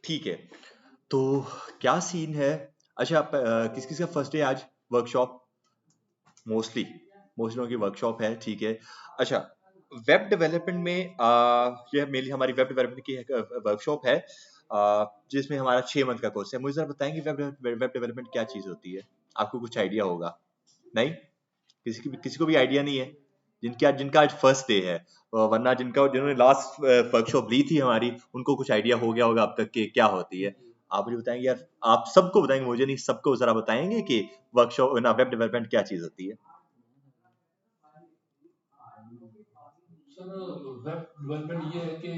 ठीक है। तो क्या सीन है? अच्छा, किस किस का फर्स्ट डे आज वर्कशॉप? मोस्टली मोस्ट लोगों की वर्कशॉप है, ठीक है। अच्छा, वेब डेवलपमेंट में यह मेनली हमारी वेब डेवलपमेंट की वर्कशॉप है, जिसमें हमारा 6 मंथ का कोर्स है। मुझे जरा बताएंगे वेब डेवलपमेंट क्या चीज़ होती है? आपको कुछ आइडिया होगा? नहीं, किसी को भी आइडिया नहीं है? जिनका जिनका आज फर्स्ट डे है, वरना जिन्होंने लास्ट वर्कशॉप ली थी हमारी, उनको कुछ आइडिया हो गया होगा अब तक कि क्या होती है। आप मुझे बताएंगे यार, आप सबको बताएंगे, मुझे नहीं, सबको जरा बताएंगे कि वर्कशॉप ना वेब डेवलपमेंट क्या चीज होती है। सर, वेब डेवलपमेंट ये है कि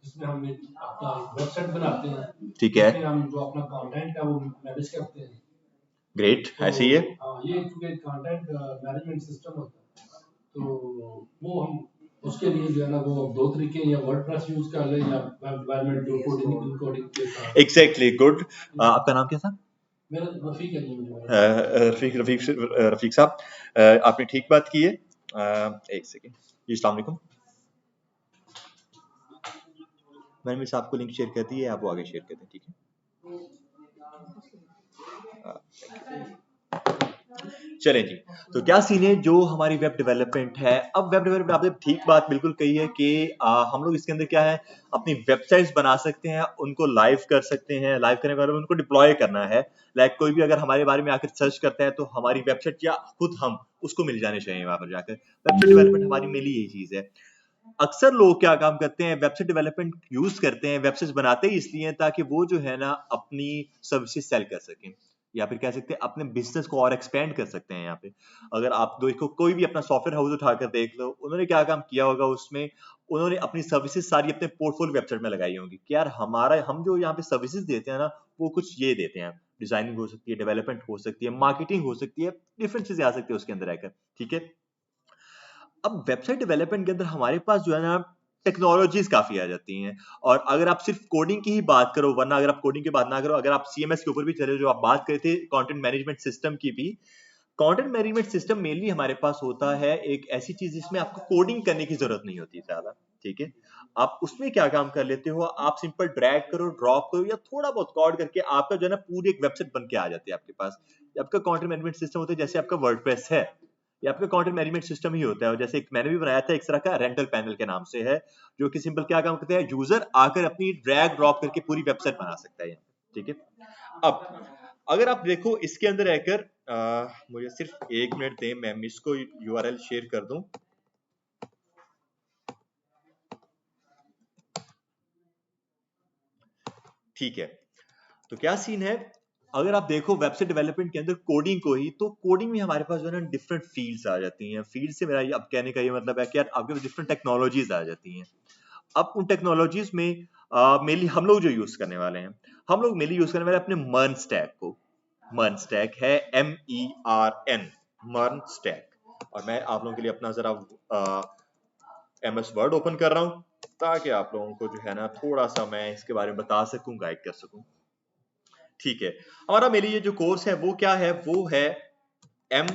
जिसमें हम अपना वेबसाइट बनाते हैं, ठीक है, जिसमें हम जो अपना कंटेंट है वो मैनेज करते हैं। ग्रेट, तो ऐसे ही है। ये क्योंकि कंटेंट मैनेजमेंट सिस्टम होता है, तो वो हम उसके लिए जो है ना वो दो तरीके, या वर्डप्रेस यूज कर लें या वेब डेवलपमेंट जो कोडिंग इनकोडिंग के साथ। Exactly, good. आपका नाम क्या था? मेरा रफीक है जी, मुझे रफीक रफीक रफीक साहब, आपने ठीक बात की है। एक सेकेंड जी, अस्सलाम वालेकुम। मैंने मिस आपको लिंक शेयर कर दी है, आप वो आगे शेयर कर दें, ठीक है। चलें जी। तो क्या सीन है जो हमारी वेब डेवलपमेंट है? अब वेब डेवलपमेंट आपने ठीक बात बिल्कुल कही है कि हम लोग इसके अंदर क्या है, अपनी वेबसाइट्स बना सकते हैं, उनको लाइव कर सकते हैं, लाइव करने के बाद में उनको डिप्लॉय करना है। लाइक कोई भी अगर हमारे बारे में आकर सर्च करता है तो हमारी वेबसाइट या खुद हम उसको मिल जाने चाहिए वहां पर जाकर। वेबसाइट डेवलपमेंट हमारी मिली यही चीज है। अक्सर लोग क्या काम करते हैं, वेबसाइट डेवलपमेंट यूज करते हैं, वेबसाइट बनाते ही इसलिए हैं ताकि वो जो है ना अपनी सर्विसेज सेल कर सकें, या फिर कह सकते हैं अपने बिजनेस को और एक्सपेंड कर सकते हैं। यहाँ पे अगर आप देखो, कोई भी अपना सॉफ्टवेयर हाउस उठाकर देख लो, उन्होंने क्या काम किया होगा उसमें, उन्होंने अपनी सर्विसेज सारी अपने पोर्टफोलियो वेबसाइट में लगाई होंगी कि यार हमारा, हम जो यहाँ पे सर्विसेज देते हैं ना, वो कुछ ये देते हैं। डिजाइनिंग हो सकती है, डेवलपमेंट हो सकती है, मार्केटिंग हो सकती है, डिफरेंट चीजें आ सकती है उसके अंदर आकर, ठीक है। अब वेबसाइट डेवलपमेंट के अंदर हमारे पास जो है ना टेक्नोलॉजीज काफी आ जाती हैं। और अगर आप सिर्फ कोडिंग की ही बात करो, वरना अगर आप कोडिंग की बात ना करो, अगर आप सीएमएस के ऊपर भी चले, जो आप बात करे थे कंटेंट मैनेजमेंट सिस्टम की भी, कंटेंट मैनेजमेंट सिस्टम मेनली हमारे पास होता है एक ऐसी चीज जिसमें आपको कोडिंग करने की जरूरत नहीं होती ज्यादा, ठीक है। आप उसमें क्या काम कर लेते हो, आप सिंपल ड्रैग करो, ड्रॉप करो, या थोड़ा बहुत कोड करके आपका जो है ना पूरी एक वेबसाइट बन के आ जाती है आपके पास। आपका कंटेंट मैनेजमेंट सिस्टम होता है, जैसे आपका वर्डप्रेस है, ये आपका कंटेंट मैनेजमेंट सिस्टम ही होता है। और जैसे एक मैंने भी बनाया था एक तरह का रेंटल पैनल के नाम से है, जो कि सिंपल क्या काम करते हैं, यूजर आकर अपनी ड्रैग ड्रॉप करके पूरी वेबसाइट बना सकता है, ठीक है। अब अगर आप देखो इसके अंदर रहकर, मुझे सिर्फ 1 मिनट दें, मैं इसको यूआरएल शेयर कर दूं। ठीक है। तो क्या सीन है, अगर आप देखो वेबसाइट डेवलपमेंट के अंदर कोडिंग को ही, तो कोडिंग में हमारे पास जो है ना डिफरेंट फील्ड्स आ जाती हैं। फील्ड से मेरा अब कहने का ये मतलब है कि यार आपके पास डिफरेंट टेक्नोलॉजीज आ जाती हैं। अब उन टेक्नोलॉजीज में मेनली हम लोग जो यूज करने वाले हैं, हम लोग मेनली यूज करने वाले हैं अपने मर्न स्टैक को। मर्न स्टैक है MERN, मर्न स्टैक। और मैं आप लोगों के लिए अपना जरा MS वर्ड ओपन कर रहा हूं, ताकि आप लोगों को जो है ना थोड़ा सा मैं इसके बारे में बता सकूं, गाइड कर सकूं, ठीक है। हमारा मेरे ये जो कोर्स है वो क्या है, वो है MERN,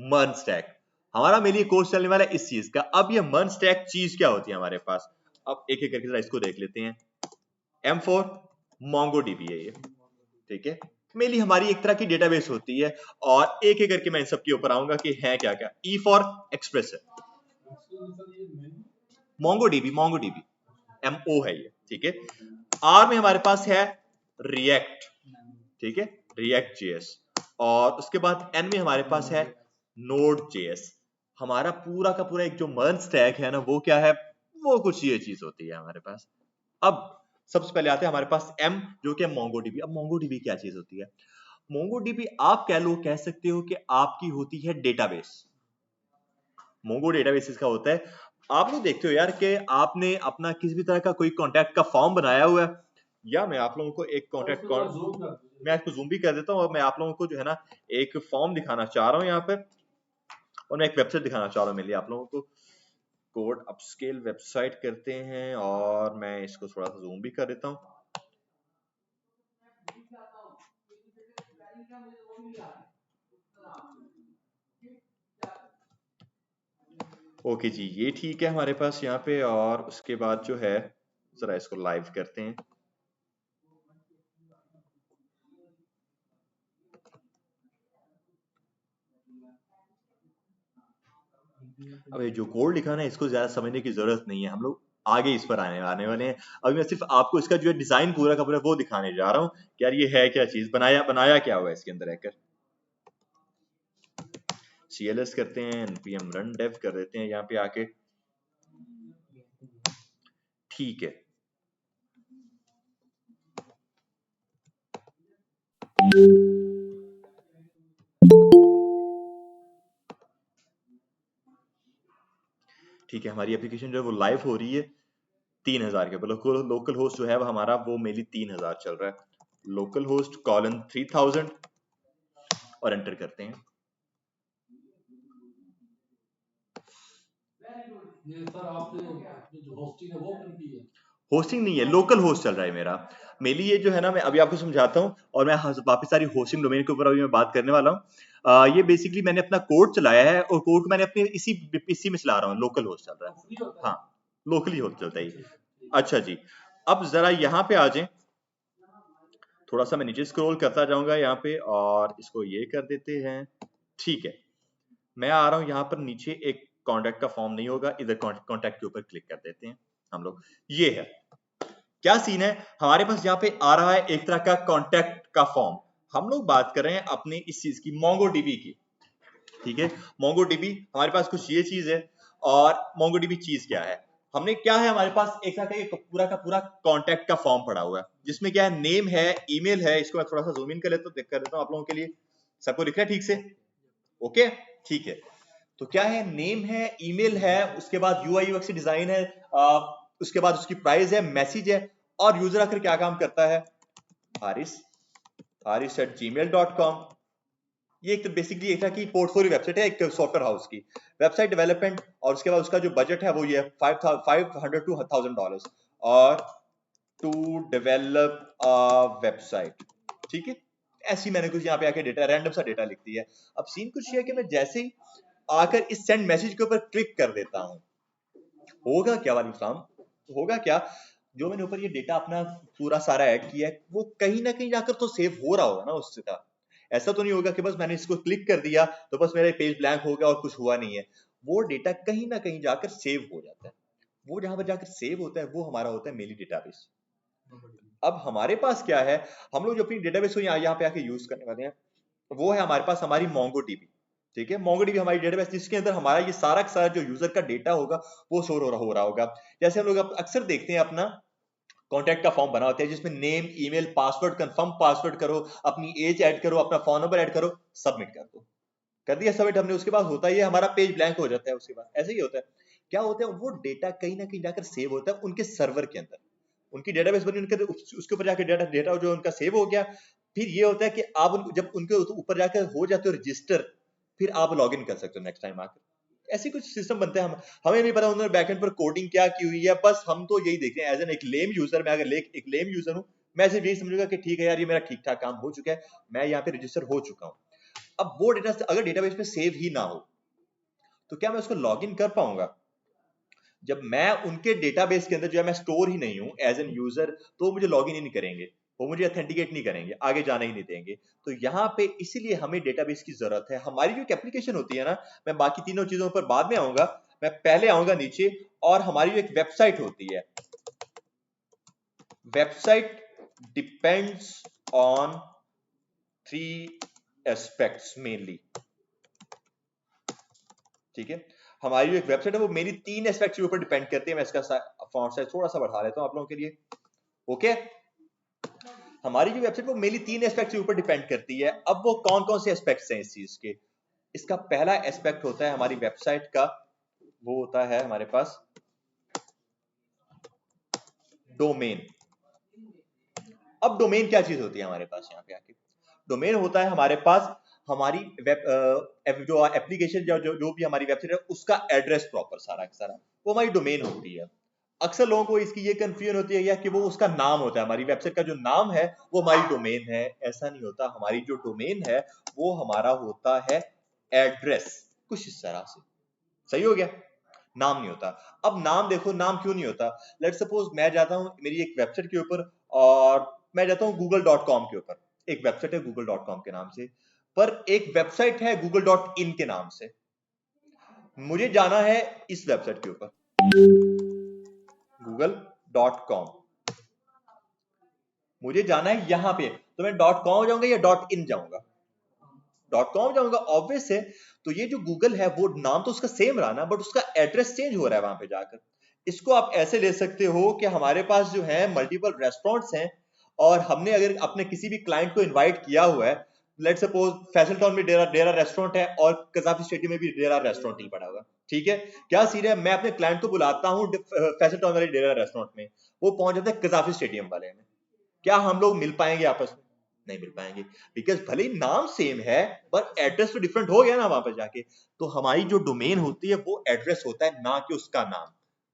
मर्न स्टैक। हमारा मेरे लिए कोर्स चलने वाला है इस चीज का। अब ये मर्न स्टैक चीज क्या होती है हमारे पास, अब एक एक करके जरा इसको देख लेते हैं। M4 MongoDB है ये, ठीक है। मेनली हमारी एक तरह की डेटाबेस होती है, और एक एक करके मैं इन सब के ऊपर आऊंगा कि है क्या क्या। E फॉर एक्सप्रेस है, MongoDB MO है ये, ठीक है। R में हमारे पास है रिएक्ट, ठीक है, रिएक्ट JS। और उसके बाद N में हमारे पास है नोड JS। हमारा पूरा का पूरा एक जो मर्न स्टैक है ना, वो क्या है, वो कुछ ये चीज होती है हमारे पास। अब सबसे पहले आते हैं हमारे पास M, जो कि MongoDB। अब MongoDB क्या चीज होती है? MongoDB आप कह सकते हो कि आपकी होती है डेटाबेस। मोंगो डेटाबेस का होता है, आप लोग देखते हो यार कि आपने अपना किसी भी तरह का कोई कॉन्टैक्ट का फॉर्म बनाया हुआ है, या मैं आप लोगों को एक कॉन्टैक्ट, मैं इसको जूम भी कर देता हूँ, और मैं आप लोगों को जो है ना एक फॉर्म दिखाना चाह रहा हूँ यहाँ पर, और मैं एक वेबसाइट दिखाना चाह रहा हूँ मेरे लिए आप लोगों को। कोड अपस्केल वेबसाइट करते हैं, और मैं इसको थोड़ा सा जूम भी कर देता हूँ। ओके जी, ये ठीक है हमारे पास यहाँ पे। और उसके बाद जो है जरा इसको लाइव करते हैं। अब ये जो कोड लिखा ना, इसको ज्यादा समझने की जरूरत नहीं है, हम लोग आगे इस पर आने वाले हैं। अभी मैं सिर्फ आपको इसका जो है डिजाइन पूरा का पूरा वो दिखाने जा रहा हूँ कि यार ये है क्या चीज, बनाया बनाया क्या हुआ है इसके अंदर रहकर। CLS करते हैं, npm run dev कर देते हैं यहाँ पे आके। ठीक है, ठीक है, हमारी एप्लीकेशन जो है वो लाइव हो रही है 3000 के। लोकल होस्ट जो है वो हमारा वो मेनली 3000 चल रहा है। लोकल होस्ट कॉलन 3000 और एंटर करते हैं। ये सर आपने जो होस्टिंग है वो कर दी है? होस्टिंग नहीं है, लोकल होस्ट चल रहा है मेरा। मेनली ये जो है ना, मैं अभी आपको समझाता हूँ और मैं वापस सारी होस्टिंग डोमेन के ऊपर अभी मैं बात करने वाला हूँ। ये बेसिकली मैंने अपना कोड चलाया है और कोड मैंने अपने इसी में चला रहा हूँ। लोकल होस्ट चल रहा है, फ्री होता है? हाँ लोकली होस्ट चलता है ये। अच्छा, अच्छा जी, अब जरा यहाँ पे आ जाए, थोड़ा सा मैं नीचे स्क्रॉल करता जाऊंगा यहाँ पे और इसको ये कर देते हैं। ठीक है, मैं आ रहा हूँ यहाँ पर नीचे। एक कॉन्टैक्ट का फॉर्म नहीं होगा, इधर कॉन्टैक्ट के ऊपर क्लिक कर देते हैं हम लोग। ये है क्या सीन है हमारे पास, यहाँ पे आ रहा है एक तरह का कॉन्टैक्ट का फॉर्म। हम लोग बात कर रहे हैं अपने इस चीज की, मोंगोडीबी की। ठीक है, मोंगोडीबी हमारे पास कुछ ये चीज है। और मोंगोडीबी चीज क्या है, हमने क्या है हमारे पास एक तरह का ये पूरा का पूरा कॉन्टैक्ट का फॉर्म पड़ा हुआ है, जिसमें क्या है, नेम है, ईमेल है। इसको मैं थोड़ा सा जूम इन कर लेता हूँ, कर देता हूँ आप लोगों के लिए। सबको दिख रहा है ठीक से? ओके, ठीक है। तो क्या है, नेम है, ईमेल है, उसके बाद यूआई यूएक्स डिजाइन है, उसके बाद उसकी प्राइस है, मैसेज है। और यूजर आखिर क्या काम करता है, हारिस haris@gmail.com। ये एक तो बेसिकली एक तरह की पोर्टफोलियो वेबसाइट है, एक सॉफ्टवेयर हाउस की वेबसाइट डेवलपमेंट। और उसके बाद उसका जो बजट है वो ये है $500 to $1000 और टू डेवलप अ वेबसाइट। ठीक है, ऐसी मैंने कुछ यहाँ पे आके डेटा, रैंडम सा डेटा लिख दिया है। अब सीन कुछ ये है कि मैं जैसे ही आकर इस सेंड मैसेज के ऊपर क्लिक कर देता हूँ, होगा क्या वाली काम, होगा क्या, जो मैंने ऊपर ये डेटा अपना पूरा सारा ऐड किया है वो कहीं ना कहीं जाकर तो सेव हो रहा होगा ना उसका। ऐसा तो नहीं होगा कि बस मैंने इसको क्लिक कर दिया तो बस मेरा पेज ब्लैंक हो गया और कुछ हुआ नहीं है। वो डेटा कहीं ना कहीं जाकर सेव हो जाता है। वो जहां पर जाकर सेव होता है वो हमारा होता है मेनली डेटाबेस। अब हमारे पास क्या है, हम लोग जो अपनी डेटाबेस को यहाँ पे आके यूज करने वाले हैं वो है हमारे पास हमारी मोंगोडीबी। ठीक है, मोंगोडीबी हमारी डेटाबेस, जिसके अंदर हमारा ये सारा का सारा जो यूजर का डेटा होगा वो स्टोर हो रहा होगा। जैसे हम लोग अक्सर देखते हैं अपना कॉन्टैक्ट का फॉर्म बना होता है जिसमें name, email, password, confirm password करो, अपनी एज ऐड करो, अपना फोन नंबर ऐड करो, सबमिट कर दो। कर दिया सबमिट हमने, उसके बाद होता ही है हमारा पेज ब्लैंक हो जाता है। उसके बाद ऐसे ही होता है, क्या होता है, वो डेटा कहीं ना कहीं जाकर सेव होता है उनके सर्वर के अंदर। उनकी डेटाबेस बनी, उनके उसके ऊपर जाकर डेटा डेटा जो उनका सेव हो गया। फिर ये होता है कि आप जब उनके ऊपर जाकर हो जाते हो रजिस्टर, फिर आप लॉग इन कर सकते हो नेक्स्ट टाइम आकर। ऐसे कुछ सिस्टम बनते हैं। हम हमें नहीं पता उन्होंने बैकएंड पर कोडिंग क्या की हुई है, बस हम तो यही देख रहे हैं एज एन एक लेम यूजर। मैं अगर एक लेम यूजर हूं, मैं सिर्फ यही समझूंगा कि ठीक है यार, ये मेरा ठीक ठाक काम हो चुका है, मैं यहाँ पे रजिस्टर हो चुका हूँ। अब वो डेटा अगर डेटाबेस में सेव ही ना हो तो क्या मैं उसको लॉग इन कर पाऊंगा? जब मैं उनके डेटाबेस के अंदर जो है मैं स्टोर ही नहीं हूं एज एन यूजर, तो मुझे लॉग इन ही नहीं करेंगे, वो मुझे ऑथेंटिकेट नहीं करेंगे, आगे जाने ही नहीं देंगे। तो यहाँ पे इसीलिए हमें डेटाबेस की जरूरत है। हमारी जो एप्लीकेशन होती है ना, मैं बाकी तीनों चीजों पर बाद में आऊंगा, मैं पहले आऊंगा नीचे। और हमारी जो एक वेबसाइट होती है, website depends on 3 aspects mainly. ठीक है, हमारी जो एक वेबसाइट है वो मेरी 3 एस्पेक्ट के ऊपर डिपेंड करती है। मैं इसका फॉन्ट साइज थोड़ा सा बढ़ा लेता हूं आप लोगों के लिए। ओके, हमारी जो वेबसाइट वो मेनली 3 एस्पेक्ट के ऊपर डिपेंड करती है। अब वो कौन कौन से एस्पेक्ट्स हैं इस चीज के? इसका पहला एस्पेक्ट होता है हमारी वेबसाइट का, वो होता है हमारे पास डोमेन। अब डोमेन क्या चीज होती है हमारे पास यहाँ पे आके? डोमेन होता है हमारे पास हमारी जो एप्लीकेशन जो भी हमारी वेबसाइट है उसका एड्रेस प्रॉपर सारा का सारा, वो हमारी डोमेन होती है। अक्सर लोगों को इसकी ये कंफ्यूजन होती है या कि वो उसका नाम होता है, हमारी वेबसाइट का जो नाम है वो हमारी डोमेन है। ऐसा नहीं होता, हमारी जो डोमेन है वो हमारा होता है एड्रेस, कुछ इस तरह से। सही हो गया? नाम नहीं होता। अब नाम देखो, नाम क्यों नहीं होता? लेट्स सपोज मैं जाता हूँ मेरी एक वेबसाइट के ऊपर और मैं जाता हूँ google.com के ऊपर, एक वेबसाइट है google.com के नाम से, पर एक वेबसाइट है google.in के नाम से। मुझे जाना है इस वेबसाइट के ऊपर google.com, मुझे जाना है यहां पे, तो मैं .com जाऊंगा या .in जाऊंगा? .com जाऊंगा, ऑब्वियस है। तो ये जो गूगल है वो नाम तो उसका सेम रहा ना, बट उसका एड्रेस चेंज हो रहा है वहां पे जाकर। इसको आप ऐसे ले सकते हो कि हमारे पास जो है मल्टीपल रेस्टोरेंट्स हैं और हमने अगर अपने किसी भी क्लाइंट को इनवाइट किया हुआ है, लेट्स सपोज फैसल टाउन में डेरा डेरा रेस्टोरेंट है और कजाफी स्टेडियम में भी डेरा रेस्टोरेंट ही पड़ा हुआ, ठीक है? क्या सीन है, मैं अपने क्लाइंट को बुलाता हूँ फैसल टाउन वाले डेरा रेस्टोरेंट में, वो पहुंच जाता है कजाफी स्टेडियम वाले में, क्या हम लोग मिल पाएंगे आपस में? नहीं मिल पाएंगे, बिकॉज भले ही नाम सेम है पर एड्रेस तो डिफरेंट हो गया ना वहां पर जाके। तो हमारी जो डोमेन होती है वो एड्रेस होता है, ना कि उसका नाम।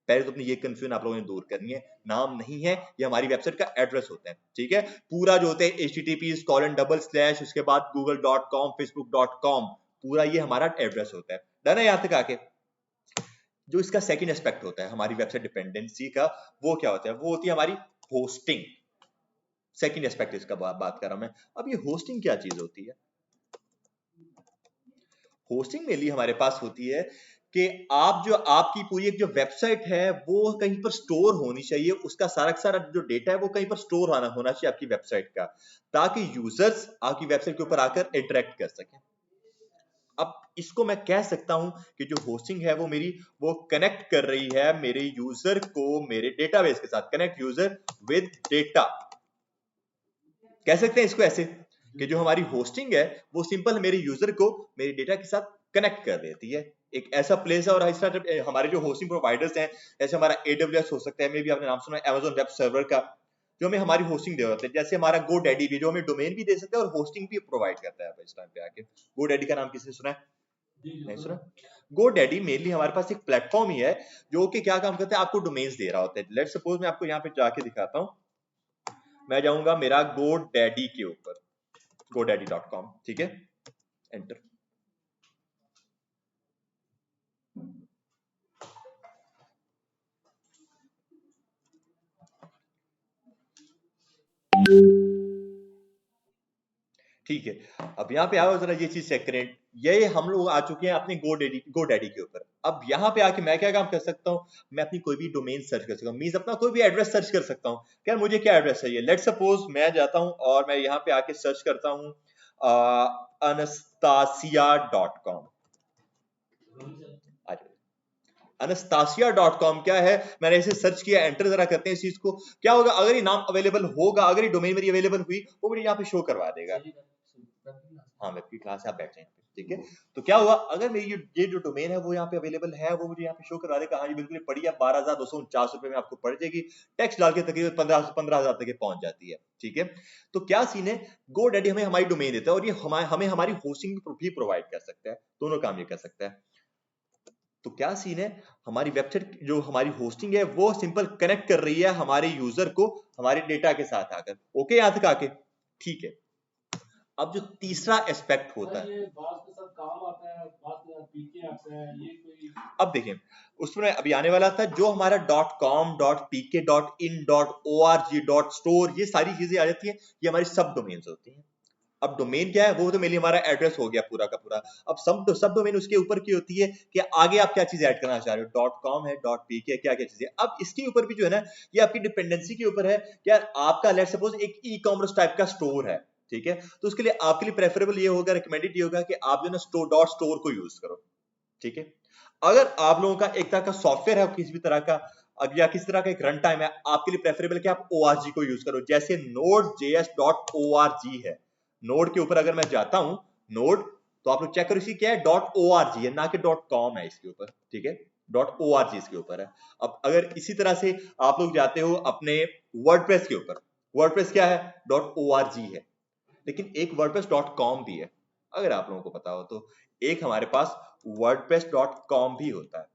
पहले तो अपनी ये कंफ्यूजन आप लोगों ने दूर करनी है, नाम नहीं है, ये हमारी वेबसाइट का एड्रेस होता है, ठीक है? पूरा जो होता है http:// उसके बाद google.com facebook.com, पूरा ये हमारा एड्रेस होता है। डन है यहां तक आके? जो इसका सेकंड एस्पेक्ट होता है हमारी वेबसाइट डिपेंडेंसी का, वो क्या होता है? वो होती है हमारी होस्टिंग। सेकंड एस्पेक्ट इसका बात कर रहा हूं मैं। अब ये होस्टिंग क्या चीज होती है? होस्टिंग मेनली हमारे पास होती है कि आप जो आपकी पूरी एक जो वेबसाइट है वो कहीं पर स्टोर होनी चाहिए, उसका सारा जो डेटा है वो कहीं पर स्टोर होना चाहिए आपकी वेबसाइट का, ताकि यूजर्स आपकी वेबसाइट के ऊपर आकर इंटरेक्ट कर सकें। अब इसको मैं कह सकता हूं कि जो होस्टिंग है वो कनेक्ट कर रही है मेरे यूजर को मेरे डेटाबेस के साथ, कनेक्ट यूजर विद डेटा। कह सकते हैं इसको ऐसे कि जो हमारी होस्टिंग है वो सिंपल मेरे यूजर को मेरे डेटा के साथ कनेक्ट कर देती है, एक ऐसा प्लेस है। और इस तरह हमारे जो होस्टिंग प्रोवाइडर्स हैं, जैसे हमारा AWS हो सकता है, मे भी आपने नाम सुना है Amazon वेब सर्वर का, जो हमें हमारी होस्टिंग दे देते हैं। जैसे हमारा GoDaddy भी, जो हमें डोमेन भी दे सकता है और होस्टिंग भी प्रोवाइड करता है। इस टाइम पे आके GoDaddy का नाम किसी ने सुना है? नहीं सुना? GoDaddy मेनली हमारे पास एक प्लेटफॉर्म ही है जो कि क्या काम करता है, आपको डोमेन्स दे रहा होता है। लेट्स सपोज मैं आपको यहाँ पे जाके दिखाता हूँ, मैं जाऊंगा मेरा GoDaddy के ऊपर, godaddy.com, ठीक है? एंटर। ठीक है, अब यहाँ पे आओ जरा ये चीज चेक करें। ये हम लोग आ चुके हैं अपने GoDaddy के ऊपर। अब यहाँ पे आके मैं क्या काम कर सकता हूँ, मैं अपनी कोई भी डोमेन सर्च कर सकता हूँ, मींस अपना कोई भी एड्रेस सर्च कर सकता हूँ। क्या मुझे क्या एड्रेस चाहिए? लेट सपोज मैं जाता हूँ और मैं यहाँ पे आके सर्च करता हूँ anastasia.com। anastasia.com क्या है? मैंने इसे सर्च किया, एंटर जरा करते हैं इस चीज को। क्या होगा अगर ये नाम अवेलेबल होगा, अगर ये डोमेन मेरी अवेलेबल हुई, वो मुझे यहाँ पे शो करवा देगा। हाँ, वेब की क्लास है, आप बैठ जाएं, ठीक है? तो क्या हुआ, अगर मेरी ये जो डोमेन है वो यहाँ पे अवेलेबल है, वो मुझे यहाँ पे शो करवा देगा। हाँ, ये बिल्कुल पड़ी है, 12,249 रुपए में आपको पड़ जाएगी, टैक्स डाल के तकरीबन 15,000 तक पहुंच जाती है, ठीक है? तो क्या सीन है, GoDaddy हमें हमारी डोमेन देता है और ये हमें हमारी होस्टिंग भी प्रोवाइड कर सकता है, दोनों काम ये कर सकता है। तो क्या सीन है, हमारी वेबसाइट जो हमारी होस्टिंग है वो सिंपल कनेक्ट कर रही है हमारे यूजर को हमारे डेटा के साथ आकर। ओके यहां तक आके? ठीक है। अब जो तीसरा एस्पेक्ट होता है, ये बात के साथ काम आता है, बात में पीके आता है, ये कोई अब देखिए उसमें अभी आने वाला था जो हमारा .com .pk .in .org .store, ये सारी चीजें आ जाती हैं, ये हमारी सब डोमेन्स होती हैं। अब डोमेन क्या है, वो तो मेनली हमारा एड्रेस हो गया पूरा का पूरा। अब सब डोमेन उसके ऊपर की होती है कि आगे आप क्या चीज ऐड करना चाह रहे हो, .com है .pk, क्या क्या चीजें। अब इसके ऊपर भी जो है ना, ये आपकी डिपेंडेंसी के ऊपर है कि यार आपका लेट्स सपोज एक ई-कॉमर्स टाइप का स्टोर है, ठीक है? तो उसके लिए आपके लिए प्रेफरेबल ये होगा, रिकमेंडेड ये होगा कि आप जो है ना स्टोर को यूज करो, ठीक है? अगर आप लोगों का एक तरह का सॉफ्टवेयर है किसी भी तरह का, या किसी तरह का एक रन टाइम है, आपके लिए प्रेफरेबल कि आप ORG को यूज करो, जैसे node.js.org है। नोड के ऊपर अगर मैं जाता हूं, नोड, तो आप लोग चेक करो इसकी क्या है, .org है, ना कि .com है इसके ऊपर, ठीक है? .org इसके ऊपर है। अब अगर इसी तरह से आप लोग जाते हो अपने वर्डप्रेस के ऊपर, वर्डप्रेस क्या है, .org है, लेकिन एक wordpress.com भी है, अगर आप लोगों को पता हो तो। एक हमारे पास wordpress.com भी होता है।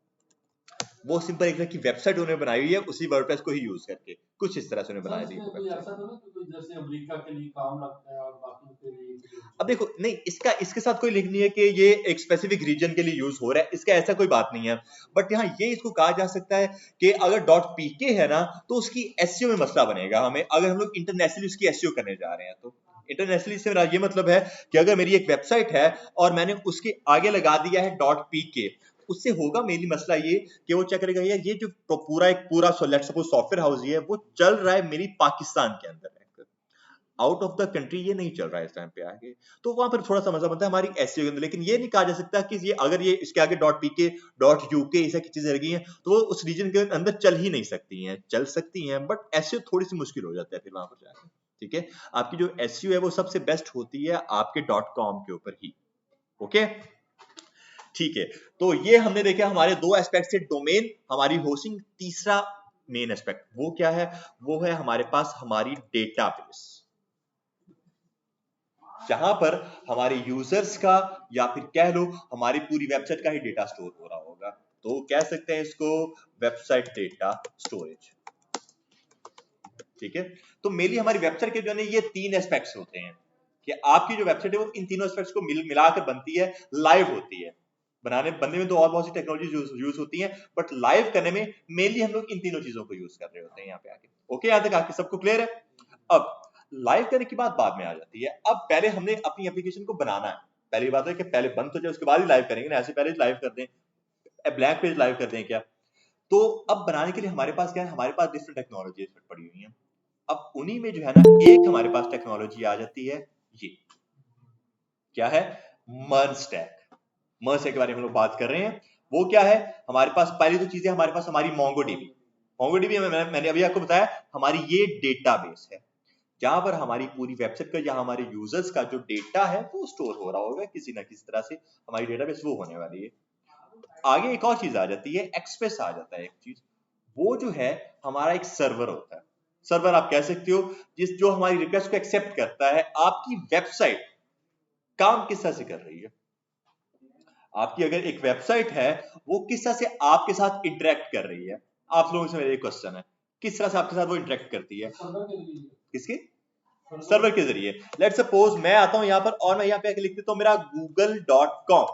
वो सिंपल एक तरह की वेबसाइट उन्होंने बनाई हुई है उसी वर्डप्रेस को ही यूज करके, कुछ इस तरह से उन्होंने सर बनाई दी इसमें वो कोई वेबसाइट। ऐसा तो नहीं कि कोई जैसे अमेरिका के लिए काम लगता है और बाकी के लिए कुछ और अब चीज़? देखो नहीं, इसका इसके साथ कोई लिंक नहीं है कि ये एक स्पेसिफिक रीजन के लिए यूज हो रहा है, इसका ऐसा कोई बात नहीं है। बट यहाँ ये इसको कहा जा सकता है कि अगर डॉट पीके है ना तो उसकी एसईओ में मसला बनेगा हमें, अगर हम लोग इंटरनेशनली उसकी एसईओ करने जा रहे हैं तो। इंटरनेशनली से मेरा ये मतलब है कि अगर मेरी एक वेबसाइट है और मैंने उसके आगे लगा दिया है डॉट पीके, उससे होगा मेनली मसला ये कि वो चेक करेगा यार ये जो पूरा लेट्स सपोज सॉफ्टवेयर हाउस ये है वो चल रहा है मेरी पाकिस्तान के अंदर है, आउट ऑफ द कंट्री ये नहीं चल रहा है इस टाइम पे आगे। तो वहां पर थोड़ा सा मजा बनता है हमारी एसईओ के अंदर, लेकिन ये नहीं कहा जा सकता कि ये अगर ये इसके आगे डॉट पीके डॉट यूके ऐसा की चीजें लगी हैं तो वो उस रीजन के अंदर चल ही नहीं सकती हैं, चल सकती हैं बट एसईओ थोड़ी सी मुश्किल हो जाता है फिर वहां पर जाकर। ठीक है, आपकी जो एसईओ है वो सबसे बेस्ट होती है आपके डॉट कॉम के ऊपर ही। ओके ठीक है, तो ये हमने देखा हमारे दो एस्पेक्ट से, डोमेन, हमारी होस्टिंग। तीसरा मेन एस्पेक्ट वो क्या है, वो है हमारे पास हमारी डेटाबेस, जहां पर हमारे यूजर्स का या फिर कह लो हमारी पूरी वेबसाइट का ही डेटा स्टोर हो रहा होगा। तो कह सकते हैं इसको वेबसाइट डेटा स्टोरेज। ठीक है, तो मेनली हमारी वेबसाइट के जो है ये तीन एस्पेक्ट्स होते हैं कि आपकी जो वेबसाइट है वो इन तीनों एस्पेक्ट्स को मिलाकर बनती है, लाइव होती है। बनने में तो और बहुत सी टेक्नोलॉजी यूज होती हैं बट लाइव करने में मेनली हम लोग इन तीनों चीजों को यूज कर रहे होते हैं यहाँ पे आके। ओके, यहाँ तक आके सबको क्लियर है? अब लाइव करने की बात बाद में आ जाती है, अब पहले हमने अपनी एप्लीकेशन को बनाना है। पहली बात है कि पहले बन तो जाए उसके बाद ही लाइव करेंगे ना, ऐसे पहले लाइव कर दें ब्लैंक पेज लाइव कर दें क्या? तो अब बनाने के लिए हमारे पास क्या है, हमारे पास डिफरेंट टेक्नोलॉजी पड़ी हुई है। अब उन्हीं में जो है ना एक हमारे पास टेक्नोलॉजी आ जाती है, ये क्या है, मर्ज स्टैक। मर्ज स्टैक के बारे में हम लोग बात कर रहे हैं। वो क्या है, हमारे पास पहली तो चीजें हमारे पास हमारी मोंगोडीबी। मोंगोडीबी मैंने अभी आपको बताया हमारी ये डेटाबेस है जहां पर हमारी पूरी वेबसाइट का या हमारे यूजर्स का जो डेटा है वो स्टोर हो रहा होगा किसी ना किसी तरह से, हमारी डेटाबेस वो होने वाली है। आगे एक और चीज आ जाती है, एक्सप्रेस आ जाता है एक चीज, वो जो है हमारा एक सर्वर होता है। सर्वर आप कह सकते हो जो हमारी रिक्वेस्ट को एक्सेप्ट करता है, आपकी वेबसाइट काम किस तरह से कर रही है। आपकी अगर एक वेबसाइट है वो किस तरह से आपके साथ इंटरेक्ट कर रही है, आप लोगों से मेरा एक क्वेश्चन है, किस तरह से आपके साथ वो इंटरेक्ट करती है, सर्वर के लिए किसके सर्वर के जरिए। लेट सपोज मैं आता हूं यहाँ पर और मैं यहाँ पे लिख देता हूँ मेरा google.com,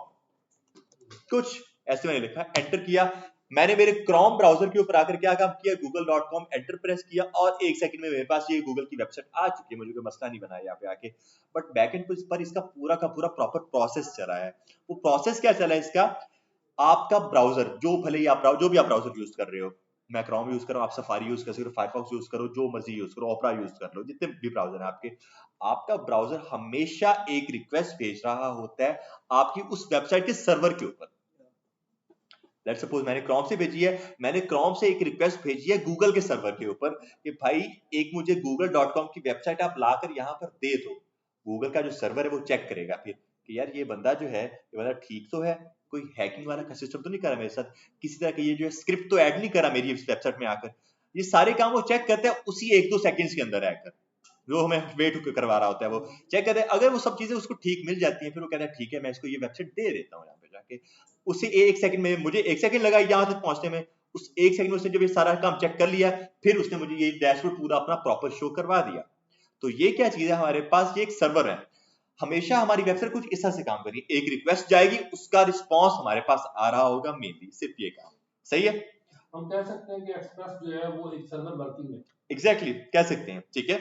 कुछ ऐसे मैंने लिखा, एंटर किया, मैंने मेरे क्रोम ब्राउजर के ऊपर आकर क्या काम किया, google.com एंटर प्रेस किया और एक सेकंड में मेरे पास ये गूगल की वेबसाइट आ चुकी है, मुझे कोई मसला नहीं बना यहाँ पे आके। बट बैकएंड पर इसका पूरा का पूरा प्रॉपर प्रोसेस चला है। वो प्रोसेस क्या चला है इसका, आपका ब्राउजर जो भले ही आप जो भी आप ब्राउजर यूज कर रहे हो, मैं क्रोम यूज कर रहा हूँ, आप सफारी यूज कर सकते हो, फायरफॉक्स यूज करो, जो मर्जी यूज करो, ओपरा यूज कर लो, जितने भी ब्राउजर हैं आपके, आपका ब्राउजर हमेशा एक रिक्वेस्ट भेज रहा होता है आपकी उस वेबसाइट के सर्वर के ऊपर। लेट्स सपोज मैंने क्रोम से भेजी है, मैंने क्रोम से एक रिक्वेस्ट भेजी है गूगल के सर्वर के ऊपर कि भाई एक मुझे google.com की वेबसाइट आप लाकर यहाँ पर दे दो। गूगल का जो सर्वर है वो चेक करेगा फिर कि यार ये बंदा जो है ये बंदा ठीक तो है, कोई हैकिंग वाला का सिस्टम तो नहीं करा मेरे साथ, किसी तरह की ये जो है स्क्रिप्ट तो ऐड नहीं करा मेरी इस वेबसाइट में आकर। ये सारे काम वो चेक करते हैं उसी 1-2 सेकंड्स के अंदर आकर, जो हमें वेट करवा रहा होता है वो चेक करते हैं। अगर वो सब चीजें उसको ठीक मिल जाती हैं फिर वो कहता है ठीक है मैं इसको ये वेबसाइट दे देता हूँ यहाँ पे जाके। उसे एक सेकंड में, मुझे एक सेकंड लगा यहाँ तक पहुंचने में, उस एक सेकंड में उसने जब ये सारा काम चेक कर लिया फिर उसने मुझे ये डैशबोर्ड पूरा अपना प्रॉपर शो करवा दिया। तो ये क्या चीज है, हमारे पास ये एक सर्वर है, हमेशा हमारी वेबसाइट कुछ इस तरह से काम करेगी, एक रिक्वेस्ट जाएगी उसका रिस्पॉन्स हमारे पास आ रहा होगा, मेनली सिर्फ ये काम। सही है, हम कह सकते हैं कि एक्सप्रेस जो है वो एक सर्वर वर्किंग है। एग्जैक्टली कह सकते हैं। ठीक है,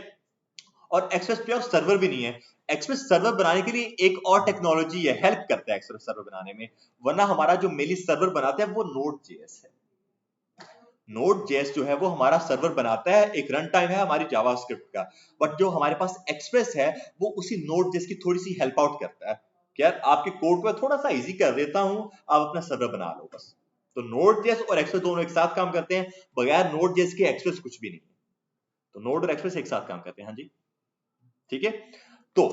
और एक्सप्रेस प्योर सर्वर भी नहीं है, एक्सप्रेस सर्वर बनाने के लिए एक और टेक्नोलॉजी है, हेल्प करता है एक्सप्रेस सर्वर बनाने में, वरना हमारा जो मेनली सर्वर बनाता है वो नोड जेएस है। नोड जेएस जो है वो हमारा सर्वर बनाता है, एक रन टाइम है हमारी जावास्क्रिप्ट का, बट जो हमारे पास एक्सप्रेस है वो उसी नोड जेएस की थोड़ी सी हेल्प आउट करता है, क्या आपके कोड को थोड़ा सा इजी कर देता हूं, आप अपना सर्वर बना लो बस। तो नोड जेएस और एक्सप्रेस दोनों एक साथ काम करते हैं, बगैर नोड जेएस के एक्सप्रेस कुछ भी नहीं है। तो नोड और एक्सप्रेस एक साथ काम करते हैं। हाँ जी, ठीक है। तो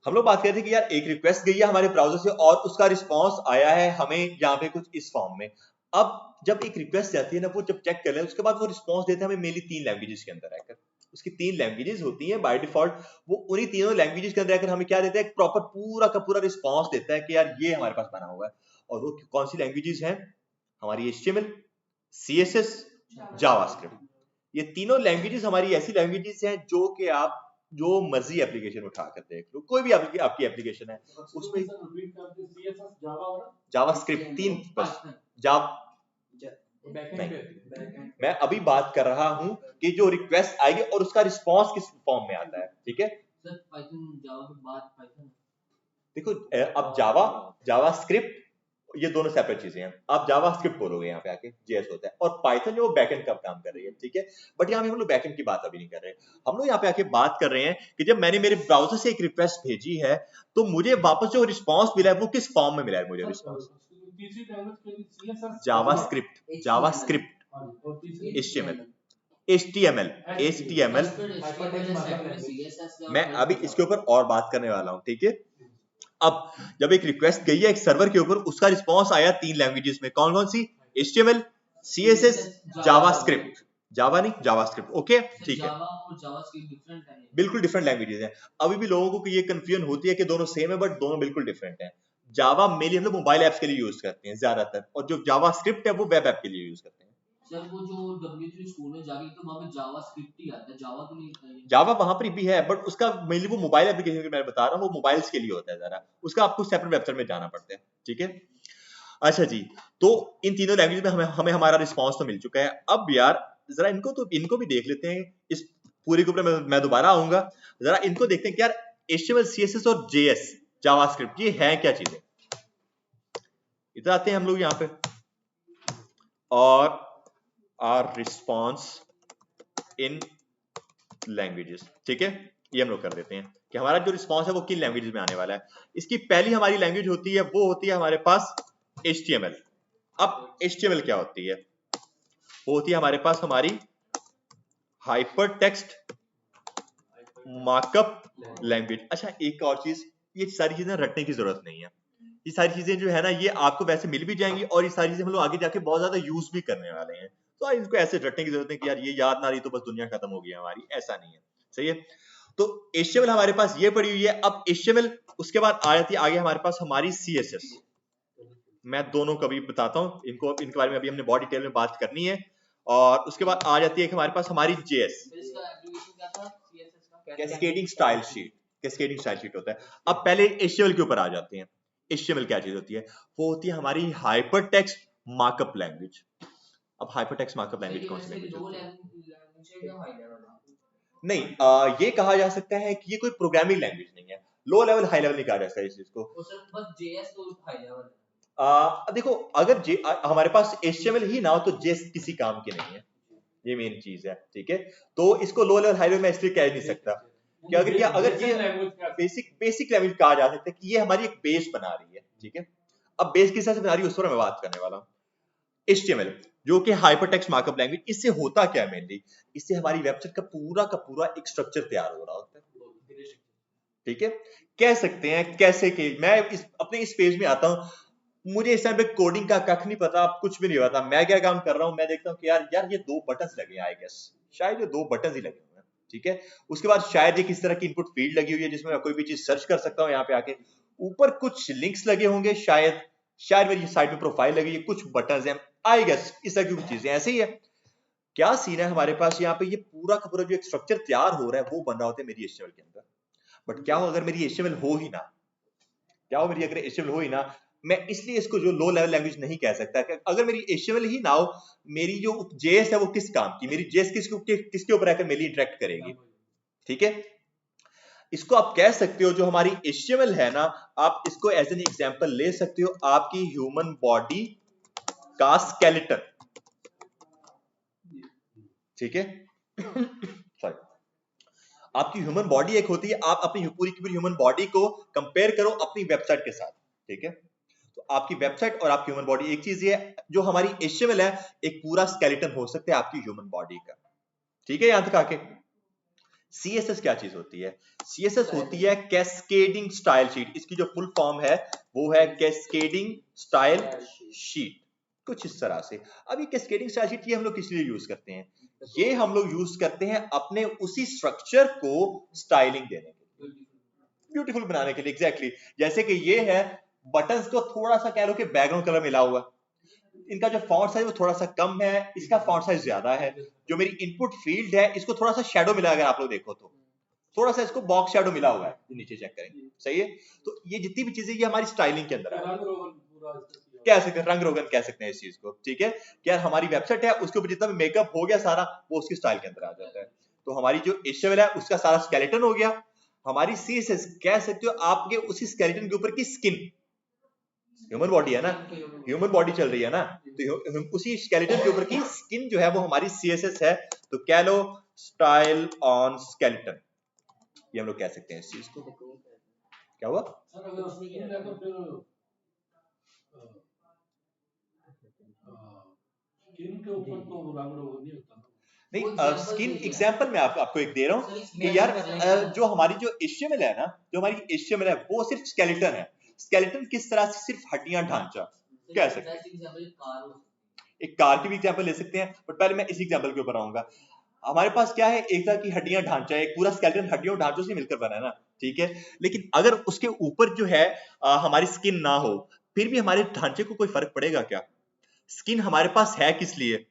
हम लोग बात करते हैं कि यार एक रिक्वेस्ट गई है हमारे ब्राउजर से और उसका रिस्पांस आया है हमें यहाँ पे कुछ इस फॉर्म में। अब जब एक रिक्वेस्ट जाती है ना, वो जब चेक कर ले उसके बाद वो रिस्पांस देता है हमें मेनली 3 लैंग्वेजेस के अंदर आकर, उसकी 3 लैंग्वेजेस होती हैं बाय डिफॉल्ट, वो उन्हीं तीनों लैंग्वेजेस के अंदर आकर हमें क्या देता है, एक प्रॉपर पूरा का पूरा रिस्पांस देता है कि यार ये हमारे पास बना हुआ है। और वो कौन सी लैंग्वेजेस हैं, हमारी HTML, CSS, जावास्क्रिप्ट। ये तीनों लैंग्वेजेस हमारी ऐसी लैंग्वेजेस हैं जो कि आप जो मर्जी एप्लीकेशन उठा कर देख लो, कोई भी आपकी एप्लीकेशन है उसमें जावास्क्रिप्ट 3 बस जाव नहीं, मैं अभी बात कर रहा हूं कि जो रिक्वेस्ट आएगी और उसका रिस्पांस किस फॉर्म में आता है, ठीक है। सर पाइथन जावा के बाद पाइथन देखो अब जावास्क्रिप्ट ये दोनों सेपरेट चीजें हैं। आप जावास्क्रिप्ट बोलोगे यहाँ पे आके जेएस होता है, और पाइथन जो बैकएंड का काम कर रही है, ठीक है। बट यहाँ पे हम लोग बैकएंड की बात अभी नहीं कर रहे, हम लोग यहाँ पे आके बात कर रहे हैं कि जब मैंने मेरे ब्राउजर से एक रिक्वेस्ट भेजी है तो मुझे वापस जो रिस्पांस मिला है वो किस फॉर्म में मिला है मुझे रिस्पांस? जावास्क्रिप्ट HTML मैं अभी इसके ऊपर और बात करने वाला हूं, ठीक है। अब जब एक रिक्वेस्ट गई है एक सर्वर के ऊपर, उसका रिस्पांस आया 3 लैंग्वेजेस में, कौन कौन सी? HTML, CSS, JavaScript. जावा नहीं, जावास्क्रिप्ट, ओके ठीक है। जावा और जावास्क्रिप्ट डिफरेंट है, बिल्कुल डिफरेंट लैंग्वेजेस हैं। अभी भी लोगों को ये कंफ्यूजन होती है कि दोनों सेम है, बट दोनों बिल्कुल डिफरेंट हैं। जावा मेनली हम लोग मोबाइल एप्स के लिए यूज करते हैं ज्यादातर, और जो जावास्क्रिप्ट है वो वेब ऐप के लिए यूज करते हैं। सर वो जो W3 स्कूल में जाके तो वहां पे जावास्क्रिप्ट ही आता है, जावा तो नहीं आता है। जावा वहां पर भी है, बट उसका मेनली वो मोबाइल एप्लीकेशन की मैं बता रहा हूँ, वो मोबाइल्स के लिए होता है जरा, उसका आपको सेपरेट वेबसाइट में जाना पड़ता है, ठीक है। अच्छा जी, तो इन तीनों लैंग्वेज में हमें हमारा रिस्पांस तो मिल चुका है। अब यार जरा इनको भी देख लेते हैं, इस पूरे के ऊपर मैं दोबारा आऊंगा। जरा इनको देखते हैं कि यार HTML, CSS और JS जावास्क्रिप्ट ये है क्या चीजें। इधर आते हैं हम लोग यहाँ पे, और आर रिस्पॉन्स इन लैंग्वेजेस, ठीक है। ये हम लोग कर देते हैं कि हमारा जो रिस्पॉन्स है वो किन लैंग्वेजेस में आने वाला है। इसकी पहली हमारी लैंग्वेज होती है वो होती है हमारे पास HTML। अब HTML क्या होती है? वो होती है हमारे पास हमारी हाइपर टेक्स्ट मार्कअप लैंग्वेज। अच्छा एक और चीज, ये सारी चीजें रटने की जरूरत नहीं है, ये सारी चीजें जो है ना ये आपको वैसे मिल भी जाएंगी, और ये सारी चीजें हम लोग आगे जाके बहुत ज्यादा यूज भी करने वाले हैं। तो इनको ऐसे रटने की जरूरत नहीं कि यार ये याद ना रही तो बस दुनिया खत्म हो गई हमारी, ऐसा नहीं है, सही है। तो HTML हमारे पास ये पड़ी हुई है। अब HTML उसके बाद आ जाती है आगे हमारे पास हमारी CSS। मैं दोनों कभी बताता हूँ इनको, इनके बारे में अभी हमने बहुत डिटेल में बात करनी है। और उसके बाद आ जाती है हमारे पास हमारी JS, cascading style sheet. Cascading style sheet होता है। अब पहले HTML के ऊपर आ जाते हैं। HTML क्या चीज होती है? वो होती है हमारी हाइपर टेक्स्ट मार्कअप लैंग्वेज। अब हाइपर टेक्स्ट मार्कअप लैंग्वेज कौन सी लैंग्वेज होती है? नहीं, ये कहा जा सकता है कि ये कोई प्रोग्रामिंग लैंग्वेज नहीं है। लो लेवल हाई लेवल नहीं कहा जा सकता इस चीज को। बस JS तो हाई लेवल है। देखो अगर हमारे पास HTML ही ना हो तो JS किसी काम की नहीं है, ये मेन चीज है, ठीक है। तो इसको लो लेवल हाई लेवल में इसलिए कह नहीं सकता कि अगर ये बेसिक लैंग्वेज कहा जा सकता है कि ये हमारी एक बेस बना रही है, ठीक है। अब बेस किस तरह से बना रही है उस पर मैं बात करने वाला हूँ। HTML जो कि हाइपरटेक्स्ट मार्कअप लैंग्वेज, इससे होता क्या है मेनली? इससे हमारी वेबसाइट का पूरा एक स्ट्रक्चर तैयार हो रहा होता है, ठीक है। कह सकते हैं कैसे कि मैं अपने इस पेज में आता हूँ, मुझे इस टाइम पे कोडिंग का कख नहीं पता, कुछ भी नहीं पता, मैं क्या काम कर रहा हूँ, मैं देखता हूँ कि यार ये 2 बटन्स लगे हैं, आई गेस शायद ये 2 बटन्स ही लगे हुए हैं, ठीक है। उसके बाद शायद ये किस तरह की इनपुट फील्ड लगी हुई है जिसमें मैं कोई भी चीज सर्च कर सकता हूँ यहाँ पे आके। ऊपर कुछ लिंक्स लगे होंगे, शायद मेरी साइड में प्रोफाइल लगी है, कुछ बटन्स हैं, आई गेस इस तरह की चीजें ऐसे ही है। क्या सीन है हमारे पास यहाँ पे? ये पूरा का पूरा जो एक स्ट्रक्चर तैयार हो रहा है वो बन रहा होता है मेरी HTML के अंदर। बट क्या हो अगर मेरी HTML हो ही ना, क्या हो मेरी अगर HTML हो ही ना, मैं इसलिए इसको जो लो लेवल लैंग्वेज नहीं कह सकता कि अगर मेरी HTML ही ना हो, मेरी जो JS है वो किस काम की, मेरी JS किसके ऊपर आकर मेरी इंटरेक्ट करेगी, ठीक है। इसको आप कह सकते हो जो हमारी HTML है ना, आप इसको एज एन एग्जांपल ले सकते हो आपकी ह्यूमन बॉडी का स्केलेटन, ठीक है। सॉरी, आपकी ह्यूमन बॉडी एक होती है, आप अपनी पूरी की पूरी ह्यूमन बॉडी को कंपेयर करो अपनी वेबसाइट के साथ, ठीक है। तो आपकी वेबसाइट और आपकी ह्यूमन बॉडी एक चीज है, जो हमारी HTML है एक पूरा स्केलेटन हो सकता है आपकी ह्यूमन बॉडी का, ठीक है। यहां तक आके CSS क्या चीज होती है? CSS होती है कैस्केडिंग स्टाइल शीट। इसकी जो फुल फॉर्म है वो है कैस्केडिंग स्टाइल शीट, कुछ इस तरह से। अब ये कैस्केडिंग स्टाइल शीट ये हम लोग किस लिए यूज करते हैं? ये हम लोग यूज करते हैं अपने उसी स्ट्रक्चर को स्टाइलिंग देने के लिए, ब्यूटीफुल बनाने के लिए, एग्जैक्टली जैसे कि ये है, बटन्स को थोड़ा सा कह लो कि बैकग्राउंड कलर मिला हुआ, इनका जो फॉन्ट साइज वो थोड़ा सा कम है, इसका फॉन्ट साइज ज्यादा है। जो मेरी इनपुट फील्ड है इसको थोड़ा सा शेडो मिला, अगर आप लोग देखो तो थोड़ा सा इसको बॉक्स शेडो मिला हुआ है, नीचे चेक करें, सही है। तो ये जितनी भी चीजें ये हमारी स्टाइलिंग के अंदर है, कह सकते हैं रंग रोगन कह सकते हैं इस चीज को, ठीक है। क्या हमारी वेबसाइट है उसके ऊपर जितना भी मेकअप हो गया सारा वो उसकी स्टाइल के अंदर आ जाता है। तो हमारी जो HTML है उसका सारा स्केलेटन हो गया, हमारी CSS कह सकते हो आपके उसी स्केलेटन के ऊपर की स्किन, ह्यूमन बॉडी है ना, ह्यूमन बॉडी चल रही है ना, तो उसी स्केलेटन के ऊपर की स्किन जो है वो हमारी CSS है। तो कह लो स्टाइल ऑन स्केलेटन, ये हम लोग कह सकते हैं इस चीज को। क्या हुआ सर अगर स्किन है तो फिर स्किन के ऊपर तो रंग रोगन नहीं होता ना। नहीं, स्किन एग्जांपल मैं आपको एक दे रहा हूँ कि यार जो हमारी जो HTML है ना, जो हमारी HTML है वो सिर्फ स्केलेटन है। स्केलेटन किस तरह से, सिर्फ हड्डियां ढांचा कह सकते हैं। एक कार की भी एग्जांपल ले सकते हैं, बट पहले मैं इस एग्जांपल के ऊपर आऊंगा। हमारे पास क्या है, एक तरह की हड्डियां ढांचा है, एक पूरा स्केलेटन हड्डियों ढांचों से मिलकर बना है ना, ठीक है। लेकिन अगर उसके ऊपर जो है हमारी स्किन ना हो, फिर भी हमारे ढांचे को कोई फर्क पड़ेगा क्या? स्किन हमारे पास है किस लिए?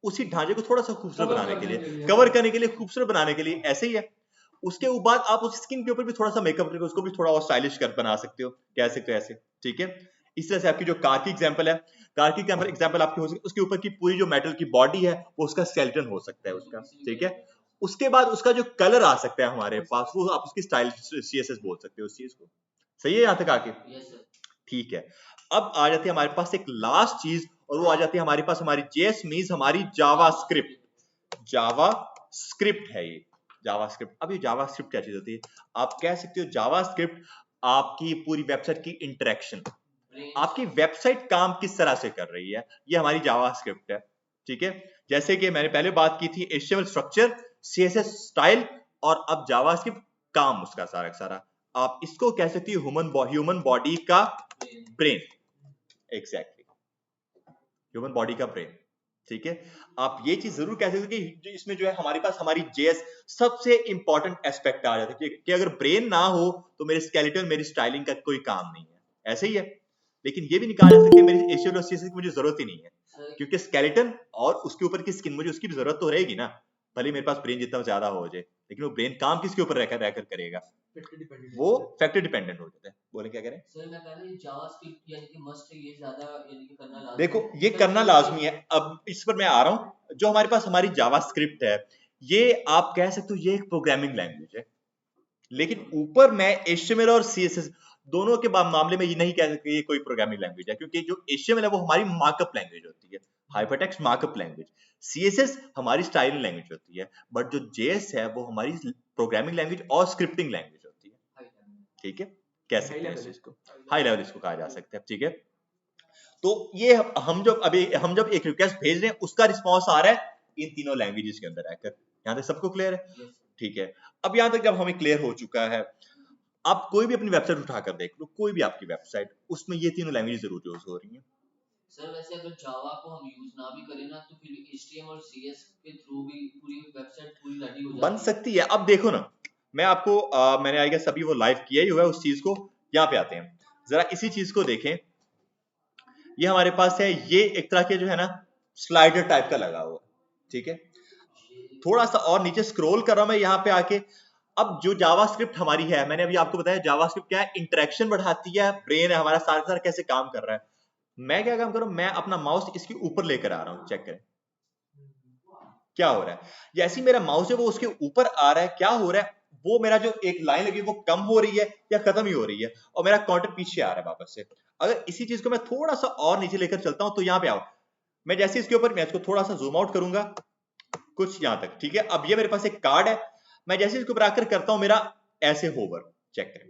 उसी ढांचे को थोड़ा सा खूबसूरत बनाने के लिए, कवर करने के लिए, खूबसूरत बनाने के लिए, ऐसे ही है। उसके बाद आप उस स्किन के ऊपर भी थोड़ा सा मेकअप करके उसको भी थोड़ा और स्टाइलिश कर बना सकते हो, कह सकते हो ऐसे, ठीक है। इस तरह से आपकी जो कार की एग्जांपल है, कार की एग्जांपल आपकी हो सकती है, उसके ऊपर की पूरी जो मेटल की बॉडी है वो उसका स्केलेटन हो सकता है उसका, ठीक है। उसके बाद उसका जो कलर आ सकता है हमारे पास, वो आप उसकी स्टाइल CSS बोल सकते हो उस चीज को, सही है यहाँ तक आके, ठीक है। अब आ जाती है हमारे पास एक लास्ट चीज, और वो आ जाती है हमारे पास हमारी JS मींस हमारी जावास्क्रिप्ट। जावास्क्रिप्ट है ये, जावास्क्रिप्ट। अब ये जावास्क्रिप्ट क्या चीज होती है? आप कह सकते हो जावास्क्रिप्ट आपकी पूरी वेबसाइट की इंटरेक्शन, आपकी वेबसाइट काम किस तरह से कर रही है, ये हमारी जावास्क्रिप्ट है, ठीक है। जैसे कि मैंने पहले बात की थी HTML स्ट्रक्चर, CSS स्टाइल, और अब जावास्क्रिप्ट काम उसका सारा सारा। आप इसको कह सकती हो ह्यूमन बॉडी का ब्रेन, एग्जैक्टली ह्यूमन बॉडी का ब्रेन, ठीक है। आप ये चीज जरूर कह सकते हो कि इसमें जो है हमारे पास हमारी JS सबसे इंपॉर्टेंट एस्पेक्ट आ जाता है कि अगर ब्रेन ना हो तो मेरे स्केलेटन, मेरी स्टाइलिंग का कोई काम नहीं है, ऐसे ही है। लेकिन ये भी नहीं कहा जा सकता मेरी HTML और CSS की मुझे जरूरत ही नहीं है, क्योंकि स्केलेटन और उसके ऊपर की स्किन, मुझे उसकी भी जरूरत तो रहेगी ना, भले मेरे पास ब्रेन जितना ज्यादा हो जाए, लेकिन वो ब्रेन काम किसके ऊपर रहकर करेगा, वो फैक्टर डिपेंडेंट हो जाता है। बोले क्या करें सर? मैं कह रहा हूं जावास्क्रिप्ट यानी कि मस्ट है, ये ज्यादा यानी कि करना लाजमी देखो है। ये करना लाजमी है। अब इस पर मैं आ रहा हूं, जो हमारे पास हमारी जावास्क्रिप्ट है, ये आप कह सकते हो ये एक प्रोग्रामिंग लैंग्वेज है, लेकिन ऊपर मैं HTML और CSS दोनों के मामले में ये नहीं कह सकते ये कोई प्रोग्रामिंग लैंग्वेज है, क्योंकि जो HTML है वो हमारी मार्कअप लैंग्वेज होती है, हाइपरटेक्स्ट मार्कअप लैंग्वेज। CSS हमारी स्टाइलिंग लैंग्वेज होती है, बट जो JS है वो हमारी प्रोग्रामिंग लैंग्वेज और स्क्रिप्टिंग लैंग्वेज होती है, ठीक है, कह सकते हैं इसको, हाई लेवल इसको कहा जा सकता है, ठीक है। तो ये हम जब एक रिक्वेस्ट भेज रहे हैं उसका रिस्पॉन्स आ रहा है इन तीनों लैंग्वेजेस के अंदर आकर। यहाँ तक सबको क्लियर है, ठीक है। अब यहाँ तक जब हमें क्लियर हो चुका है, आप कोई भी अपनी वेबसाइट उठाकर देख लो, कोई भी आपकी वेबसाइट, उसमें ये तीनों लैंग्वेज जरूर यूज हो रही हैं। सर वैसे अगर जावा को हम यूज ना भी करें ना, तो फिर भी HTML और CS के थ्रू भी पूरी वेबसाइट पूरी रेडी हो जाती बन सकती है। अब देखो ना, मैं आपको मैंने आई गेस अभी वो लाइव किया ही हुआ है उस चीज को। यहाँ पे आते हैं, जरा इसी चीज को देखें। ये हमारे पास है, ये एक तरह के जो है ना स्लाइडर टाइप का लगा हुआ, ठीक है। थोड़ा सा और नीचे स्क्रॉल कर रहा हूं मैं यहाँ पे आके। अब जो जावास्क्रिप्ट हमारी है, मैंने अभी आपको बताया जावास्क्रिप्ट क्या है, इंटरेक्शन बढ़ाती है, ब्रेन है हमारा, सारा सारा कैसे काम कर रहा है। मैं क्या काम कर रहा हूं, मैं अपना माउस इसके ऊपर लेकर आ रहा हूं, चेक करें क्या हो रहा है। जैसे मेरा माउस है वो उसके ऊपर आ रहा है, क्या हो रहा है, वो मेरा जो एक लाइन लगी वो कम हो रही है या खत्म ही हो रही है, और मेरा काउंटर पीछे आ रहा है वापस से। अगर इसी चीज को मैं थोड़ा सा और नीचे लेकर चलता हूं, तो यहाँ पे आओ, मैं जैसे इसके ऊपर, मैं इसको थोड़ा सा जूम आउट करूंगा कुछ यहाँ तक, ठीक है। अब ये मेरे पास एक कार्ड है, मैं जैसे इसके ऊपर आकर करता हूं, मेरा ऐसे होवर, चेक करें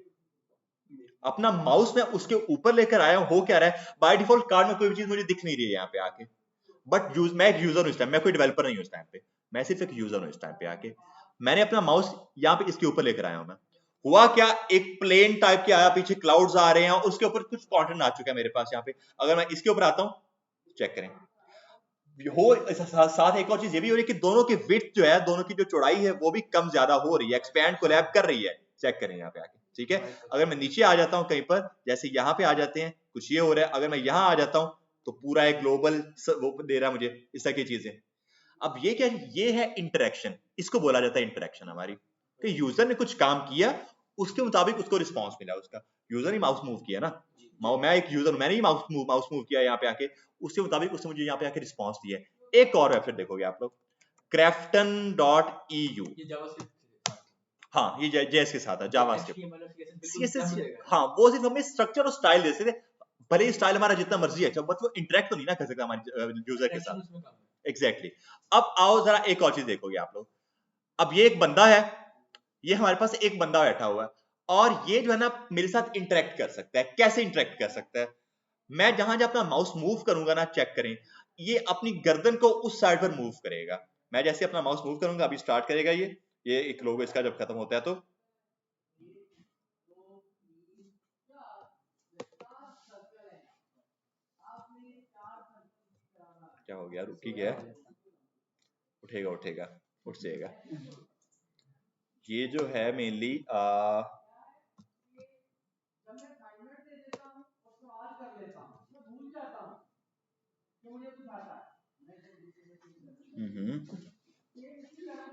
अपना माउस में उसके ऊपर लेकर आया हूं, हो क्या रहा है, बाय डिफॉल्ट कार्ड में कोई भी चीज मुझे दिख नहीं रही है यहाँ पे आके, बट मैं एक यूजर हूं इस टाइम, मैं कोई डेवलपर नहीं हूं इस टाइम पे, मैं सिर्फ एक यूजर हूं इस टाइम पे आके। मैंने अपना माउस यहाँ पे इसके ऊपर लेकर आया हूं मैं, हुआ क्या, एक प्लेन टाइप के आया, पीछे क्लाउड्स आ रहे हैं और उसके ऊपर कुछ कंटेंट आ चुका है मेरे पास यहाँ पे। अगर मैं इसके ऊपर आता हूं, चेक करें, हो साथ एक और चीज ये भी हो रही है कि दोनों की विड्थ जो है, दोनों की जो चौड़ाई है वो भी कम ज्यादा हो रही है, एक्सपैंड कोलैब कर रही है, चेक करें यहाँ पे आके, ठीक है। अगर मैं नीचे आ जाता हूँ कहीं पर, जैसे यहाँ पे आ जाते हैं, कुछ ये हो रहा है। अगर मैं यहाँ आ जाता हूँ तो पूरा एक ग्लोबल वो दे रहा है मुझे, इस तरह की चीजें। अब ये क्या है, ये है इंटरेक्शन, इसको बोला जाता है इंटरेक्शन हमारी, कि यूजर ने कुछ काम किया, उसके मुताबिक उसको रिस्पॉन्स मिला उसका। यूजर ही माउस मूव किया ना, मैं एक यूजर, मैंने ही माउस मूव किया यहाँ पे आके, उसके मुताबिक उसने मुझे यहाँ पे आके रिस्पॉन्स दिया। एक और वेबसाइट देखोगे आप लोग, crafton.eu, ये जावास्क्रिप्ट हाँ ये जेएस के साथ है, जावास्क्रिप्ट, HTML और CSS बिल्कुल सीएसएस, dumb रहेगा। हाँ वो सिर्फ हमें स्ट्रक्चर और स्टाइल देते थे, भले ही स्टाइल हमारा जितना मर्जी है, बट वो इंटरेक्ट तो नहीं ना कर सकता हमारे यूजर के Interaction साथ। उसमें कम है। एग्जैक्टली अब आओ जरा एक और चीज देखोगे आप लोग, अब ये एक बंदा है, ये हमारे पास एक बंदा बैठा हुआ है, और ये जो है ना मेरे साथ इंटरेक्ट कर सकता है। कैसे इंटरेक्ट कर सकता है, मैं जहां जहां अपना माउस मूव करूंगा ना, चेक करें, ये अपनी गर्दन को उस साइड पर मूव करेगा। मैं जैसे अपना माउस मूव करूंगा, अभी स्टार्ट करेगा ये एक लोगो इसका जब खत्म होता है तो क्या हो गया, रुक ही गया, उठेगा उठेगा उठ जाएगा। ये जो है मेनली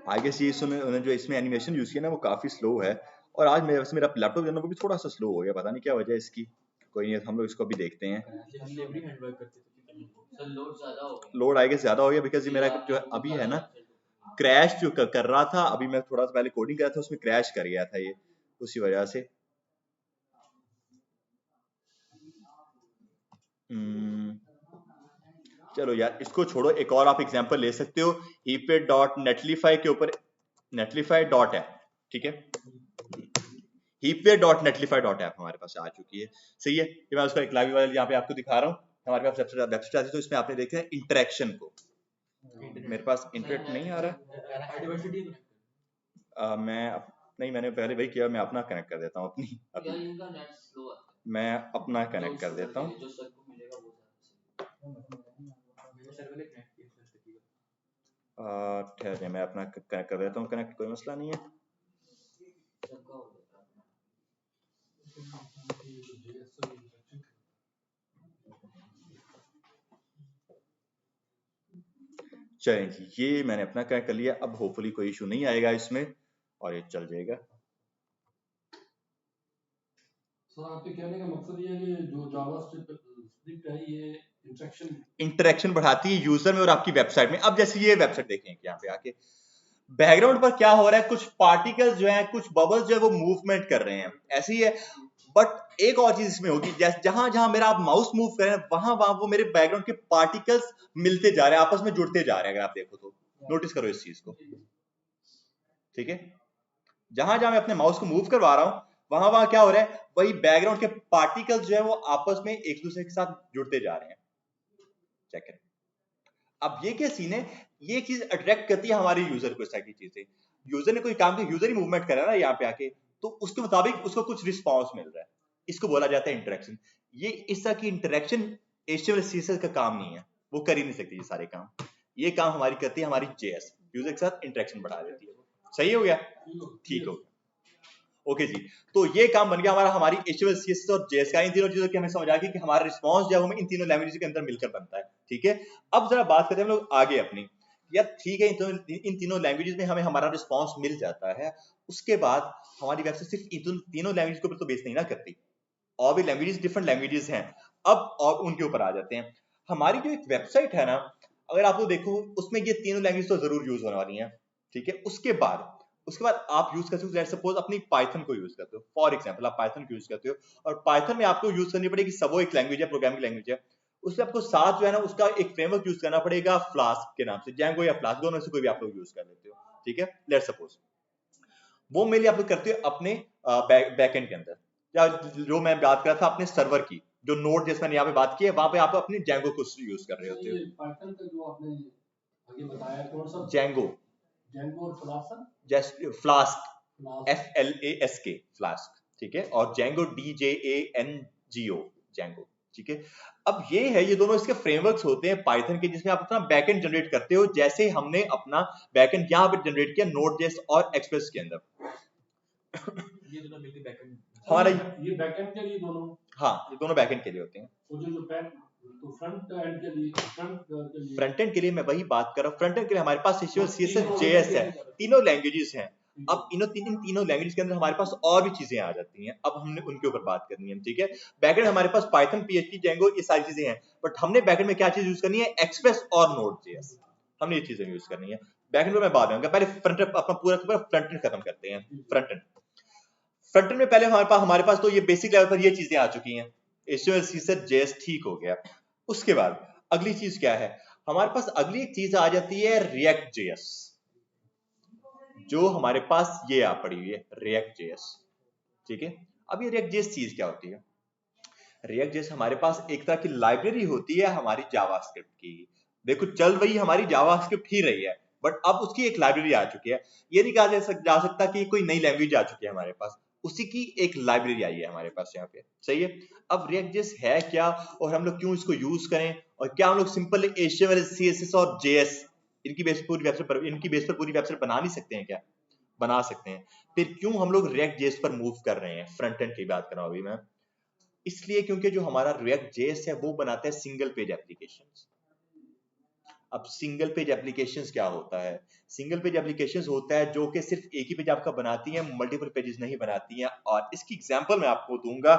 आई गेस ये उन्होंने जो इसमें एनिमेशन यूज किया ना वो काफी स्लो है, और आज मेरा लैपटॉप जो है ना वो भी थोड़ा सा स्लो हो गया, पता नहीं क्या वजह है इसकी। कोई नहीं, हम लोग इसको भी देखते हैं। डिलीवरी हैंडवर्क करते थे सर लोड ज्यादा हो गया। लोड आई गेस ज्यादा हो गया, बिकॉज ये मेरा जो है अभी है ना क्रैश जो कर रहा था, अभी मैं थोड़ा सा पहले कोडिंग कर रहा था उसमें क्रैश कर गया था ये, उसी वजह से। चलो यार इसको छोड़ो, एक और आप एग्जांपल ले सकते हो, heapway.netlify के ऊपर, netlify डॉट है, ठीक है, heapway.netlify.app हमारे पास आ चुकी है, सही है। ये मैं उसका एक लाइव वाला यहाँ पे आपको दिखा रहा हूँ, हमारे पास वेबसाइट आती है, तो इसमें आपने देखा है इंटरेक्शन को, मेरे पास इंटरनेट नहीं आ रहा, नहीं मैंने पहले वही किया, मैं अपना कनेक्ट कर देता हूँ अपनी इनका नेट स्लो आता है, मैं अपना कनेक्ट कर देता हूँ। जो सर को मिलेगा वो ठहर जाए, मैं अपना कनेक्ट कर देता हूँ, कनेक्ट कोई मसला नहीं है। सबका हो जाता है। चलें जी, ये मैंने अपना कनेक्ट कर लिया, अब होपफुली कोई इशू नहीं आएगा इसमें और ये चल जाएगा। सर आपके कहने का मकसद ये है कि जो जावास्क्रिप्ट है ये इंटरेक्शन बढ़ाती है यूजर में और आपकी वेबसाइट में। अब जैसे ये वेबसाइट देखें यहाँ पे आके, बैकग्राउंड पर क्या हो रहा है, कुछ पार्टिकल्स जो है, कुछ बबल्स जो है वो मूवमेंट कर रहे हैं, ऐसे ही है। बट एक और चीज इसमें होगी, जहां जहां मेरा आप माउस मूव कर रहे हैं, वहां वहां वो मेरे बैकग्राउंड के पार्टिकल्स मिलते जा रहे हैं, आपस में जुड़ते जा रहे हैं। अगर आप देखो तो नोटिस करो इस चीज को, ठीक है। जहां जहां मैं अपने माउस को मूव करवा रहा हूं, वहां वहां क्या हो रहा है, वही बैकग्राउंड के पार्टिकल्स जो है वो आपस में एक दूसरे के साथ जुड़ते जा रहे हैं। चेक करें, अब ये क्या सीन है, ये चीज अट्रैक्ट करती है हमारे यूजर को, इस तरह की चीजें। यूजर ने कोई काम किया, यूजर ही मूवमेंट कर रहा है ना यहाँ पे आके, तो उसके मुताबिक उसको कुछ रिस्पॉन्स मिल रहा है, इसको बोला जाता है इंटरेक्शन। ये इस तरह की इंटरेक्शन HTML CSS का काम नहीं है, वो कर ही नहीं सकती ये सारे काम, ये काम हमारी करती है हमारी JS, यूजर के साथ इंटरेक्शन बढ़ा देती है। सही हो गया, ठीक हो गया, ओके जी। तो ये काम बन गया हमारा, हमारी HTML CSS और JS का। इन तीनों चीजों की हमें समझ आ गई कि हमारा रिस्पॉन्स जो है वो इन तीनों लैंग्वेजेस के अंदर मिलकर बनता है, ठीक है। अब जरा बात करते हैं हम लोग आगे अपनी, यार ठीक है, इन तीनों लैंग्वेजेस में हमें हमारा रिस्पॉन्स मिल जाता है, उसके बाद हमारी वेबसाइट सिर्फ इन तीनों लैंग्वेज के ऊपर तो बेस नहीं ना करती, और भी लैंग्वेजेस, डिफरेंट लैंग्वेजेस हैं। अब और उनके ऊपर आ जाते हैं। हमारी जो एक वेबसाइट है ना, अगर आप लोग देखो उसमें ये तीनों लैंग्वेज तो जरूर यूज होने वाली हैं, ठीक है। उसके बाद आप यूज करते हो, लेट्स सपोज अपनी पाइथन को यूज करते हो, फॉर एग्जांपल आप पाइथन को यूज करते हो, और पाइथन में आपको यूज करनी पड़ेगी, सब वो एक लैंग्वेज है, प्रोग्रामिंग लैंग्वेज है, उसमें आपको साथ जो है ना उसका एक फ्रेमवर्क यूज करना पड़ेगा, फ्लास्क के नाम से, जैंगो या फ्लास्क, दोनों में से कोई भी आप लोग यूज कर लेते हो, ठीक है। लेट्स सपोज वो मेनली आप लोग करते हो अपने बैकएंड के अंदर, या जो मैं बात कर रहा था अपने सर्वर की, जो नोड जैसे मैंने यहाँ पे बात की है, वहां पे आप अपनी जैंगो को यूज कर रहे होते हो। पाइथन का जो आपने आगे बताया कौन सा, जैंगो और flask, just flask, FLASK flask, ठीक है, और जैंगो DJANGO जैंगो, ठीक है। अब ये है, ये दोनों इसके फ्रेमवर्क्स होते हैं पाइथन के, जिसमें आप अपना बैकएंड जनरेट करते हो, जैसे हमने अपना बैकएंड यहाँ पे जनरेट किया Node.js और एक्सप्रेस के अंदर। ये दोनों मिलके बैकएंड हमारा ये बैकएंड के लिए दोनों, हाँ ये दोनों बैकएंड के लिए होते हैं। जो तो फ्रंट एंड के लिए फ्रंट एंड के लिए मैं वही बात कर रहा हूँ, फ्रंट एंड के लिए हमारे पास HTML CSS तीनों JS है, languages तीनों लैंग्वेजेस हैं। ठीक अब तीनों लैंग्वेज के अंदर हमारे पास और भी चीजें आ जाती हैं, अब हमने उनके ऊपर बात करनी है, ठीक है। बैकएंड हमारे पास पाइथन, PHP, Django, ये सारी चीजें हैं, बट हमने बैकएंड में क्या चीज यूज करनी है, एक्सप्रेस और Node.js, हमने ये चीजें यूज करनी है। बैकएंड में मैं बाद में आऊंगा, पहले फ्रंट एंड अपना पूरा फ्रंट एंड खत्म करते हैं। फ्रंट एंड में पहले हमारे पास तो ये बेसिक लेवल पर ये चीजें आ चुकी हैं, HTML CSS JS ठीक हो गया। उसके बाद अगली चीज क्या है, हमारे पास अगली एक चीज आ जाती है React.js, जो हमारे पास ये आ पड़ी हुई है React.js, ठीक है। अब ये React.js चीज क्या होती है, React.js हमारे पास एक तरह की लाइब्रेरी होती है हमारी जावास्क्रिप्ट की। देखो चल वही हमारी जावास्क्रिप्ट ही रही है, बट अब उसकी एक लाइब्रेरी आ चुकी है। ये नहीं कहा जा सकता कि कोई नई लैंग्वेज आ चुकी है हमारे पास, उसी की एक लाइब्रेरी आई है हमारे पास यहाँ पे, सही है। अब React.js है क्या और हम लोग क्यों इसको यूज करें, और क्या हम लोग सिंपल HTML CSS और JS इनकी बेस पर पूरी वेबसाइट बना नहीं सकते हैं क्या, बना सकते हैं। फिर क्यों हम लोग React.js पर मूव कर रहे हैं, फ्रंट एंड की बात कर रहा हूं अभी मैं, इसलिए क्योंकि जो हमारा React.js है वो बनाता है सिंगल पेज एप्लीकेशंस। अब सिंगल पेज एप्लीकेशंस क्या होता है, सिंगल पेज एप्लीकेशंस होता है जो कि सिर्फ एक ही पेज आपका बनाती है, मल्टीपल पेजेस नहीं बनाती हैं। और इसकी एग्जांपल मैं आपको दूंगा,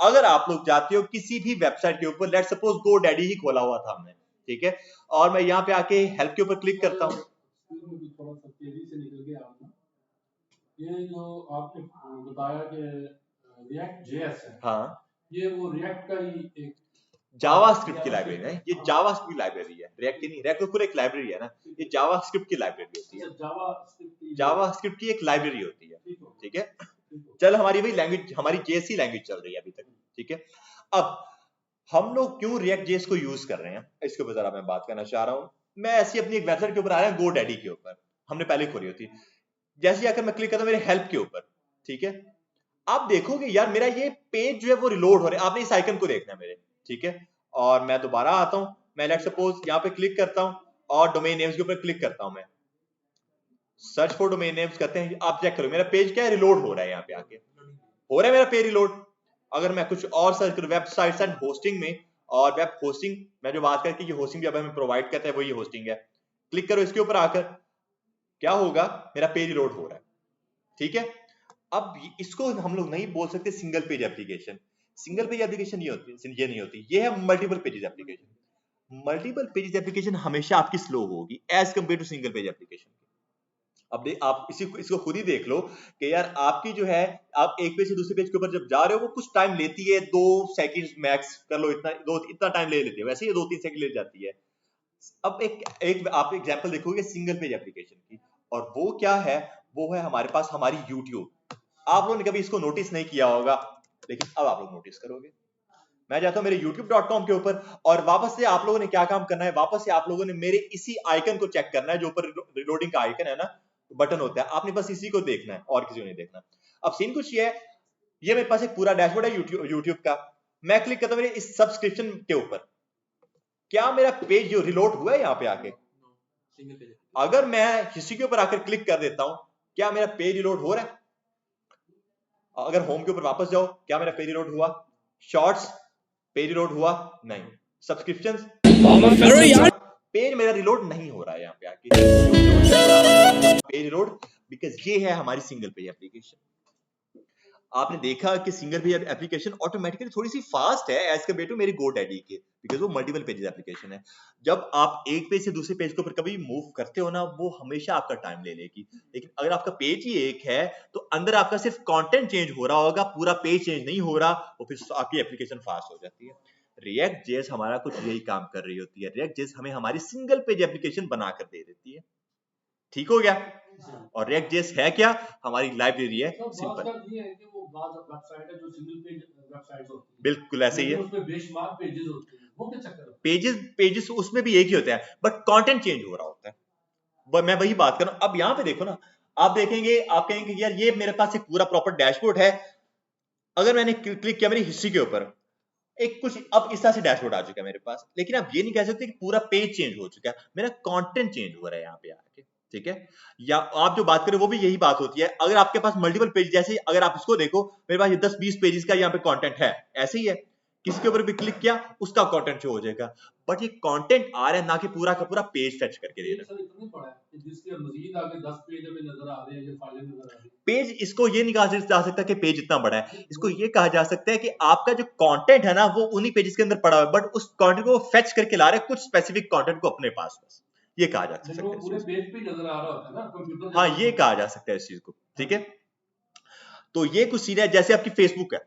अगर आप लोग जाते हो किसी भी वेबसाइट के ऊपर, लेट्स सपोज GoDaddy ही खोला हुआ था हमने, ठीक है, और मैं यहाँ पे आके हेल्प के ऊपर क्लिक करता हूँ। थोड़ा सा तेजी से निकल गया आप ना, ये जो आपने बताया कि React.js है, हाँ, ये वो React का ही एक जावास्क्रिप्ट की लाइब्रेरी है, ये जावास्क्रिप्ट की लाइब्रेरी है, React की नहीं, React तो पूरा एक लाइब्रेरी है ना, ये जावास्क्रिप्ट की लाइब्रेरी होती है, जावास्क्रिप्ट की एक लाइब्रेरी होती है, ठीक है। चल हमारी वही लैंग्वेज, हमारी JS लैंग्वेज चल रही है अभी तक, ठीक है। अब हम लोग क्यों React.js को यूज कर रहे हैं, इसके ऊपर जरा मैं बात करना चाह रहा हूँ। मैं ऐसी अपनी एक वेबसाइट के ऊपर आया, GoDaddy के ऊपर हमने पहले खोली होती, जैसे आकर मैं क्लिक करता हूं मेरे हेल्प के ऊपर, ठीक है, आप देखोगे यार मेरा ये पेज जो है वो रिलोड हो रहा है, आपने इस आइकन को देखना है मेरे, ठीक है। और मैं दोबारा आता हूं, मैं लेट्स सपोज यहाँ पे क्लिक करता हूं और डोमेन नेम्स के ऊपर क्लिक करता हूं, मैं सर्च फॉर डोमेन नेम्स करते हैं, आप चेक करो मेरा पेज क्या है, रिलोड हो रहा है, यहाँ पे आके हो रहा है मेरा पेज रिलोड। अगर मैं कुछ और सर्च करूं वेबसाइट्स एंड होस्टिंग में, और वेब होस्टिंग मैं जो बात करके, ये होस्टिंग जब हमें प्रोवाइड करता है वो ये होस्टिंग है, क्लिक करो इसके ऊपर आकर, क्या होगा, मेरा पेज लोड हो रहा है, ठीक है। अब इसको हम लोग नहीं बोल सकते single page application, single page application ये नहीं होती, ये है multiple pages application. Multiple pages application हमेशा आपकी स्लो होगी as compare to single page application. अब आप इसको खुद ही देख लो कि यार आपकी जो है, आप एक पेज से दूसरे पेज के ऊपर जब जा रहे हो वो कुछ टाइम लेती है, 2 सेकंड्स मैक्स कर लो, इतना टाइम ले लेती है, वैसे ही 2-3 सेकंड ले जाती है। अब एक आप एग्जांपल देखोगे सिंगल पेज एप्लीकेशन की, और वो क्या है, वो है हमारे पास हमारी YouTube। आप लोगों ने कभी इसको नोटिस नहीं किया होगा, लेकिन अब आप लोग नोटिस करोगे। मैं जाता हूं मेरे youtube.com के ऊपर, और वापस से आप लोगों ने क्या काम करना है, वापस से आप लोगों ने मेरे इसी आइकन को चेक करना है, जो ऊपर रिलोडिंग का आइकन है ना, बटन होता है, आपने बस इसी को देखना है और किसी को नहीं देखना। अब सीन कुछ ये है, ये मेरे पास एक पूरा डैशबोर्ड है YouTube का, मैं क्लिक करता हूं मेरे इस सब्सक्रिप्शन के ऊपर, क्या मेरा पेज जो रिलोड हुआ है यहाँ पे आके, सिंगल पेज। अगर मैं हिस्ट्री के ऊपर आकर क्लिक कर देता हूं, क्या मेरा पेज रिलोड हो रहा है? अगर होम के ऊपर वापस जाओ, क्या मेरा पेज रिलोड हुआ? शॉर्ट्स पेज रिलोड हुआ? नहीं। सब्सक्रिप्शंस पेज मेरा रिलोड नहीं हो रहा है यहाँ पे आके, पेज रिलोड, बिकॉज ये है हमारी सिंगल पेज एप्लीकेशन। आपने देखा कि सिंगल पेज एप्लीकेशन ऑटोमेटिकली थोड़ी सी फास्ट है एज कम्पेयर टू मेरी GoDaddy के, बिकॉज वो मल्टीपल पेजेस एप्लीकेशन है। जब आप एक पेज से दूसरे पेज के ऊपर कभी मूव करते हो ना, वो हमेशा आपका टाइम ले लेगी, लेकिन अगर आपका पेज ही एक है तो अंदर आपका सिर्फ कंटेंट चेंज हो रहा होगा, पूरा पेज चेंज नहीं हो रहा, और फिर आपकी एप्लीकेशन फास्ट हो जाती है। React.js हमारा कुछ यही काम कर रही होती है, React.js हमें हमारी सिंगल पेज एप्लीकेशन बनाकर दे देती है, ठीक हो गया। और React.js है क्या, हमारी लाइब्रेरी है, सिंपल, ये है कि वो बाद वेबसाइट है जो सिंगल पेज वेबसाइट्स होती है, बिल्कुल ऐसे ही है, उसमें बेशुमार पेजेस होते हैं, वो क्या चक्कर है? पेजेस उसमें भी एक ही होता है, बट कंटेंट चेंज हो रहा होता है। मैं वही बात कर रहा हूं। अब यहाँ पे देखो ना, आप देखेंगे, आप कहेंगे यार ये मेरे पास एक पूरा प्रॉपर डैशबोर्ड है, अगर मैंने क्लिक किया मेरी हिस्ट्री के ऊपर, एक कुछ अब इस तरह से डैशबोर्ड आ चुका है मेरे पास, लेकिन आप ये नहीं कह सकते कि पूरा पेज चेंज हो चुका है, मेरा कंटेंट चेंज हो रहा है यहाँ पे आके, ठीक है। या आप जो बात करें वो भी यही बात होती है, अगर आपके पास मल्टीपल पेज, जैसे अगर आप इसको देखो, मेरे पास 10-20 पेजेस का यहाँ पे कंटेंट है, ऐसे ही है, किसके ऊपर भी क्लिक किया उसका कंटेंट शो हो जाएगा। बट ये कंटेंट आ रहा है ना कि पूरा का पूरा पेज फेच करके दे रहा है। सर इतनी पड़ा है कि जिसके मजीद आगे 10 पेज हमें नजर आ रहे हैं, ये फाइलें नजर आ रही हैं। पेज, इसको ये नहीं कहा जा सकता कि पेज इतना बड़ा है, इसको ये कहा जा सकता है कि आपका जो कंटेंट है ना वो उन्हीं पेजेस के अंदर पड़ा हुआ है, बट उस कंटेंट को फेच करके ला रहे हैं कुछ स्पेसिफिक कंटेंट को अपने पास, बस ये कहा जा लेकिन सकता वो है इस पूरे चीज पेज पे नजर आ रहा होता है ना कंप्यूटर को। हाँ, ये कहा जा सकता है इस चीज को, ठीक है। तो ये कुछ सीन है, जैसे आपकी फेसबुक है,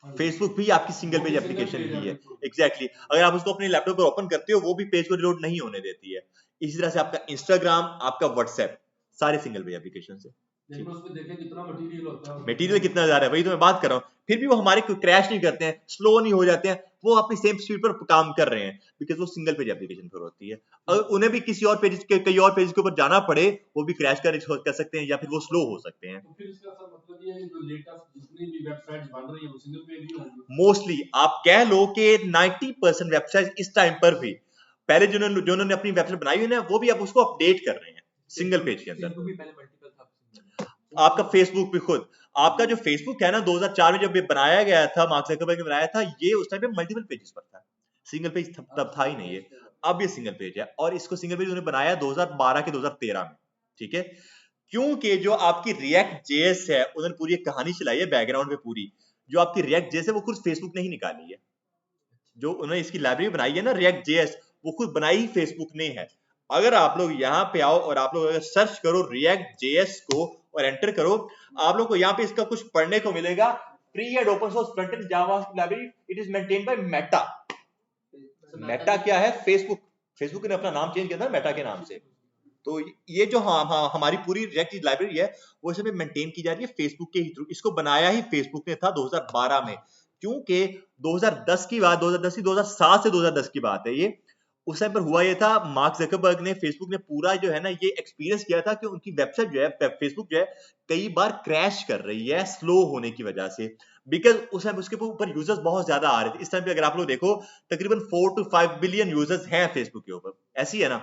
फेसबुक भी आपकी सिंगल पेज एप्लीकेशन ही है। एग्जैक्टली अगर आप उसको अपने लैपटॉप पर ओपन करते हो वो भी पेज को रिलोड नहीं होने देती है। इसी तरह से आपका इंस्टाग्राम, आपका व्हाट्सएप, सारे सिंगल पेज एप्लीकेशन है। लेकिन उसमें देखें कितना मटेरियल होता है, मटेरियल कितना ज्यादा है, वही तो मैं बात कर रहा हूँ। फिर भी वो हमारे क्रैश नहीं करते हैं, स्लो नहीं हो जाते हैं, वो अपनी सेम स्पीड पर काम कर रहे हैं, बिकॉज वो सिंगल पेज एप्लीकेशन पर होती है। अगर उन्हें भी किसी और पेज के कई और पेज के ऊपर जाना पड़े, वो भी क्रैश कर सकते हैं या फिर वो स्लो हो सकते हैं। तो फिर इसका सर मतलब ये है जो लेटेस्ट जितनी भी वेबसाइट्स बन रही है वो सिंगल पेज ही होंगी। मोस्टली आप कह लो कि 90% वेबसाइट इस टाइम पर भी, पहले जिन्होंने अपनी वेबसाइट बनाई हुई है ना, वो भी अब उसको अपडेट कर रहे हैं सिंगल पेज के अंदर। फेसबुक भी पहले मल्टीपल था। आपका फेसबुक भी खुद, आपका जो फेसबुक है ना 2004 में जब ये बनाया गया था, मार्क जकरबर्ग ने बनाया था, ये उस टाइम पे मल्टीपल पेजेस पर था, सिंगल पेज तब था ही नहीं है। अब ये सिंगल पेज है, और इसको सिंगल पेज उन्होंने बनाया 2012 के 2013 में, ठीक है। क्योंकि जो आपकी रिएक्ट जेएस है, उन्होंने पूरी एक कहानी चलाई है बैकग्राउंड में पूरी, जो आपकी रिएक्ट जेएस है वो खुद फेसबुक ने ही निकाली है। जो उन्होंने इसकी लाइब्रेरी बनाई है ना रिएक्ट जेएस, वो खुद बनाई ही फेसबुक ने है। अगर आप लोग यहाँ पे आओ और आप लोग अगर सर्च करो रिएक्ट जेएस को और एंटर करो, आप लोग को यहाँ पे इसका कुछ पढ़ने को मिलेगा। Free and open source front end JavaScript library, it is maintained by Meta. Meta क्या है? फेसबुक। फेसबुक ने अपना नाम चेंज किया था मेटा के नाम से। तो ये जो हमारी पूरी रिएक्ट की लाइब्रेरी है, वो इसमें मेंटेन की जा रही है फेसबुक के ही थ्रू। इसको बनाया ही फेसबुक ने था 2012 में, क्योंकि 2010 की बात, 2007 से 2010 की बात है ये। उस टाइम पर हुआ ये था, मार्क जकरबर्ग ने, फेसबुक ने पूरा जो है ना ये एक्सपीरियंस किया था कि उनकी वेबसाइट जो है, फेसबुक जो है, कई बार क्रैश कर रही है स्लो होने की वजह से, बिकॉज उस टाइम उसके ऊपर यूजर्स बहुत ज्यादा आ रहे थे। इस टाइम पे अगर आप लोग देखो, तकरीबन 4 to 5 बिलियन यूजर्स हैं फेसबुक के ऊपर, ऐसी है ना।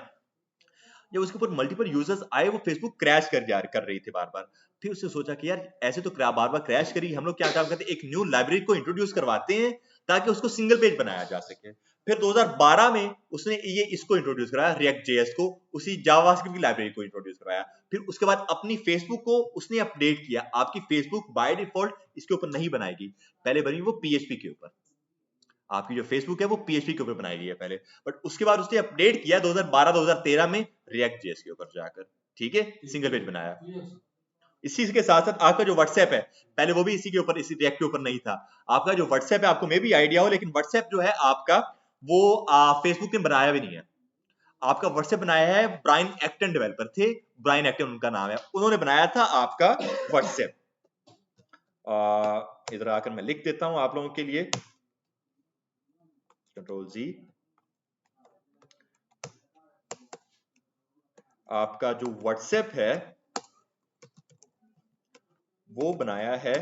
जब उसके ऊपर मल्टीपल यूजर्स आए, वो फेसबुक क्रैश कर रही थी बार बार। फिर उसने सोचा कि यार ऐसे तो बार बार क्रैश करी, हम लोग क्या काम करते हैं, एक न्यू लाइब्रेरी को इंट्रोड्यूस करवाते हैं ताकि उसको सिंगल पेज बनाया जा सके। फिर 2012 में उसने ये इसको इंट्रोड्यूस कराया, रिएक्ट जेएस को, उसी जावास्क्रिप्ट की लाइब्रेरी को इंट्रोड्यूस कराया। फिर उसके बाद अपनी फेसबुक को उसने अपडेट किया। आपकी फेसबुक बाय डिफॉल्ट इसके ऊपर नहीं बनाएगी, पहले बनी वो पीएचपी के ऊपर। आपकी जो फेसबुक है वो पीएचपी के ऊपर बनाई गई है पहले, बट उसके बाद उसने अपडेट किया 2012-2013 में रिएक्ट जेएस के ऊपर जाकर, ठीक है, सिंगल पेज बनाया। इसी के साथ साथ आपका जो व्हाट्सएप है, पहले वो भी इसी के ऊपर, इसी रिएक्ट के ऊपर नहीं था। आपका जो व्हाट्सएप है, आपको मे भी आइडिया हो, लेकिन व्हाट्सएप जो है आपका वो फेसबुक ने बनाया भी नहीं है। आपका व्हाट्सएप बनाया है ब्रायन एक्टन, डेवलपर थे, ब्रायन एक्टन उनका नाम है, उन्होंने बनाया था आपका व्हाट्सएप। इधर आकर मैं लिख देता हूं आप लोगों के लिए, कंट्रोल जी। आपका जो व्हाट्सएप है वो बनाया है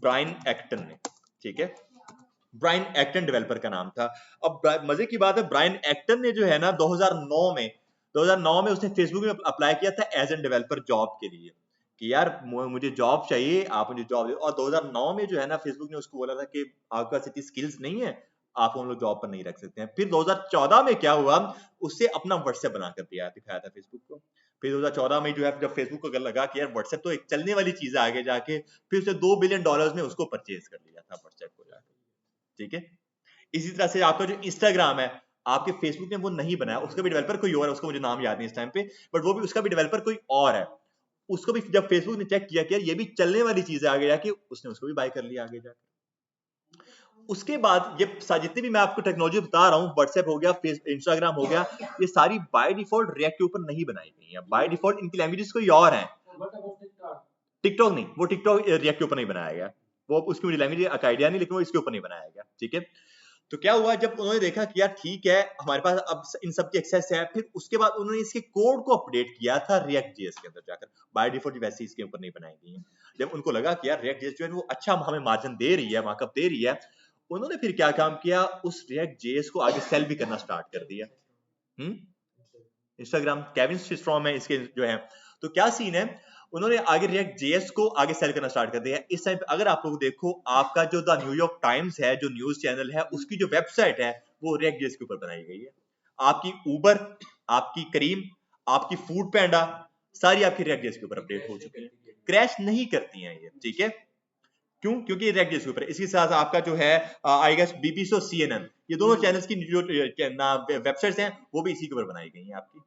ब्रायन एक्टन ने, ठीक है। ब्रायन एक्टन डेवलपर का नाम था। अब मजे की बात है, ब्रायन एक्टन ने जो है ना 2009 में उसने फेसबुक में अप्लाई किया था एज एन डेवलपर जॉब के लिए, कि यार मुझे जॉब चाहिए, आप मुझे जॉब दे। और 2009 में जो है ना फेसबुक ने उसको बोला था कि आपके पास इतनी स्किल्स नहीं है, आप हम लोग जॉब पर नहीं रख सकते हैं। फिर 2014 में क्या हुआ, उससे अपना व्हाट्सएप बनाकर दिखाया था फेसबुक को। फिर 2014 में जो है जब फेसबुक को अगर लगा कि यार व्हाट्सएप तो एक चलने वाली चीज है आगे जाके, फिर उसने $2 बिलियन में उसको परचेज कर लिया था व्हाट्सएप को जाकर, ठीक है। इसी तरह से आपका जो इंस्टाग्राम है, आपके फेसबुक ने वो नहीं बनाया, उसका भी डेवलपर कोई और है, उसका मुझे नाम याद नहीं इस टाइम पे, बट वो भी उसका भी डेवलपर कोई और है। उसको भी जब फेसबुक ने चेक किया कि यार ये भी चलने वाली चीज है आगे जाके, उसने उसको भी बाय कर लिया आगे जाके। उसके बाद ये जितनी भी मैं आपको टेक्नोलॉजी बता रहा हूँ, व्हाट्सएप हो गया, इंस्टाग्राम हो गया, ये सारी बाय डिफॉल्ट रिएक्ट के ऊपर नहीं बनाई गई है। बाय डिफॉल्ट इनकी लैंग्वेजेस कोई और हैं। टिकटॉक नहीं, वो टिकटॉक रिएक्ट के ऊपर नहीं बनाया गया, वो उसकी मुझे लैंग्वेज आइडिया नहीं, लेकिन वो इसके ऊपर नहीं बनाया गया, ठीक है। तो क्या हुआ, जब उन्होंने देखा कि यार ठीक है हमारे पास अब इन सब की एक्सेस है, फिर उसके बाद उन्होंने इसके कोड को अपडेट किया था रिएक्ट जेएस के अंदर जाकर। बाय डिफॉल्ट वैसे इसके ऊपर नहीं बनाई गई है। जब उनको लगा कि यार रिएक्ट जेएस जो है वो अच्छा हमें मार्जिन दे रही है, मार्कअप दे रही है, उन्होंने फिर क्या काम किया, उस रिएक्ट जेएस को आगे सेल भी करना स्टार्ट कर दिया। इंस्टाग्राम केविन सिस्ट्रॉम है इसके जो है। तो क्या सीन है, उन्होंने आगे रिएक्ट जेएस को आगे सेल करना स्टार्ट कर दिया। इस टाइम पे अगर आप लोग देखो, आपका जो द न्यूयॉर्क टाइम्स है, जो न्यूज चैनल है, उसकी जो वेबसाइट है वो रिएक्ट जेएस के ऊपर बनाई गई है। आपकी उबर, आपकी करीम, आपकी फूड पैंडा, सारी आपकी रिएक्ट जेएस के ऊपर अपडेट हो चुकी है, क्रैश नहीं करती हैं ये, ठीक है। क्यों? क्योंकि रिएक्ट जेएस के ऊपर। इसके साथ आपका जो है आई गेस बीबीसी और सीएनएन, ये दोनों चैनल्स की जो वेबसाइट्स हैं वो भी इसी के ऊपर बनाई गई हैं आपकी।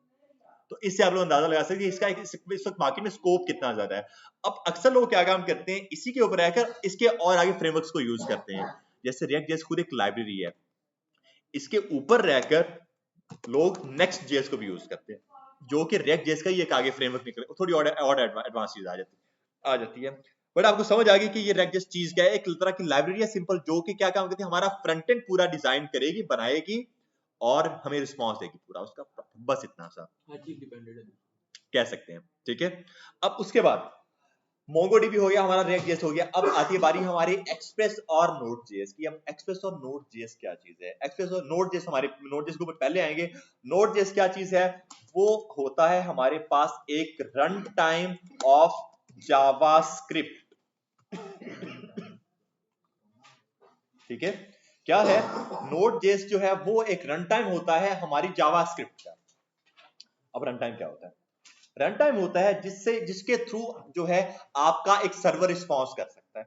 तो इससे आप लोग अंदाजा लगा सकते हैं इसका इस वक्त मार्केट में स्कोप कितना ज्यादा है। अब अक्सर लोग क्या काम करते हैं, इसी के ऊपर रहकर इसके और आगे फ्रेमवर्क्स को यूज करते हैं। जैसे रिएक्ट जेएस खुद एक लाइब्रेरी है, इसके ऊपर रहकर लोग नेक्स्ट जेएस को भी यूज करते हैं, जो कि रिएक्ट जेएस का ही एक आगे फ्रेमवर्क निकले, थोड़ी और एडवांस चीज आ जाती है। बट आपको समझ आ गई कि ये रिएक्ट जेएस चीज क्या है, एक तरह की लाइब्रेरी है सिंपल, जो कि क्या काम करती है, हमारा फ्रंट एंड पूरा डिजाइन करेगी, बनाएगी और हमें रिस्पॉन्स देगी पूरा उसका, बस इतना सा कह सकते हैं, ठीक है। अब उसके बाद मोंगोडीबी हो गया, हमारा रिएक्ट जेएस हो गया। अब आती है बारी हमारी एक्सप्रेस और नोड जेएस की। अब एक्सप्रेस और नोड जेएस क्या चीज है? एक्सप्रेस और नोड जेएस, हमारे नोड जेएस के ऊपर पहले आएंगे। नोड जेएस क्या चीज है? वो होता है हमारे पास एक रन टाइम ऑफ जावास्क्रिप्ट, ठीक है। क्या है? नोड जेएस जो है वो एक रन टाइम होता है हमारी जावास्क्रिप्ट का। अब रन टाइम क्या होता है? रन टाइम होता है जिसके थ्रू जो है आपका एक सर्वर रिस्पॉन्स कर सकता है,